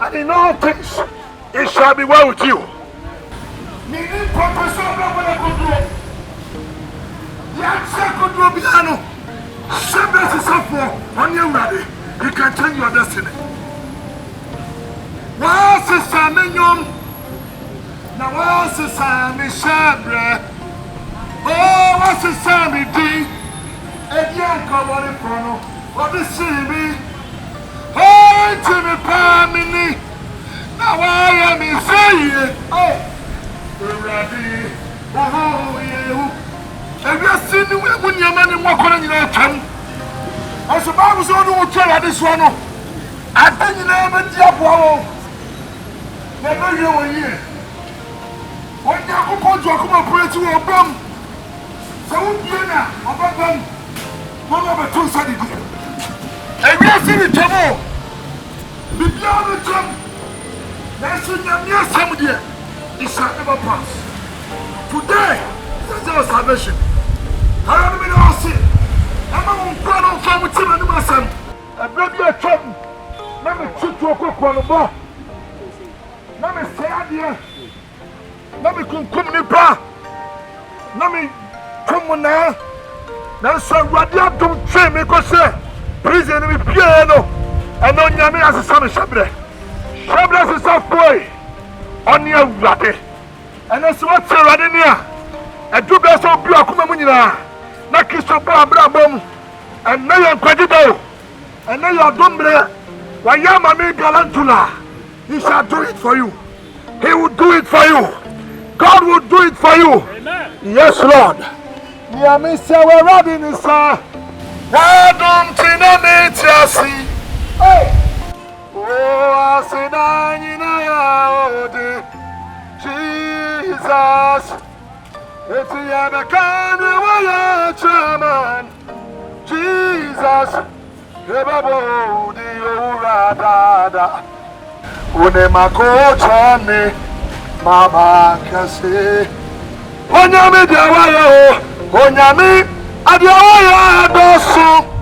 and in all things. It shall be well with you. Nini professor Brabana Kudro. Yaksa Kudro Biano. Shebes is up for on your ready. You can change your destiny. What's the Saminyum? Now what's the Sami Shabre? Oh, what's the Sami D? And Yanko what in front of what the Simi? Oh, Timmy Pamini. Now I am in saying, oh. Ready? Oh, you. Have you seen the way when your man walk on your tongue? I suppose I don't tell this one. I think you never diabo. Never you were here. When you come and pray to your bum. So, Vienna, about them. One of the two sided. Have you seen the trouble? The beyond the trouble. That's in your near somebody. It shall never pass. Today is our salvation. I don't mean to say, I'm not going to come with him and my son. I bring you a trouble. Let me shoot you a quick one about. Let me say adieu. Let me come in pa. Let me come on now. Now, so Radia don't train me because prison with piano. And on Yami as a son of Shabre. Shabre is a boy. On your body, and that's what's already near. I do best of you, Akumunina, Nakiso Brabum, and now you're credible, and now you're Dumbre, Wayama Galantula. He shall do it for you. He will do it for you. God will do it for you. Amen. Yes, Lord. Yeah, Mr. We're ready, sir. I don't see. Hey. Oh, I said, Jesus, it's a kind of German. Jesus, everybody, Dada. Unemako Chane, Mama Kasi. Onyami Diawayo, Onyami Adiawaya Dosu.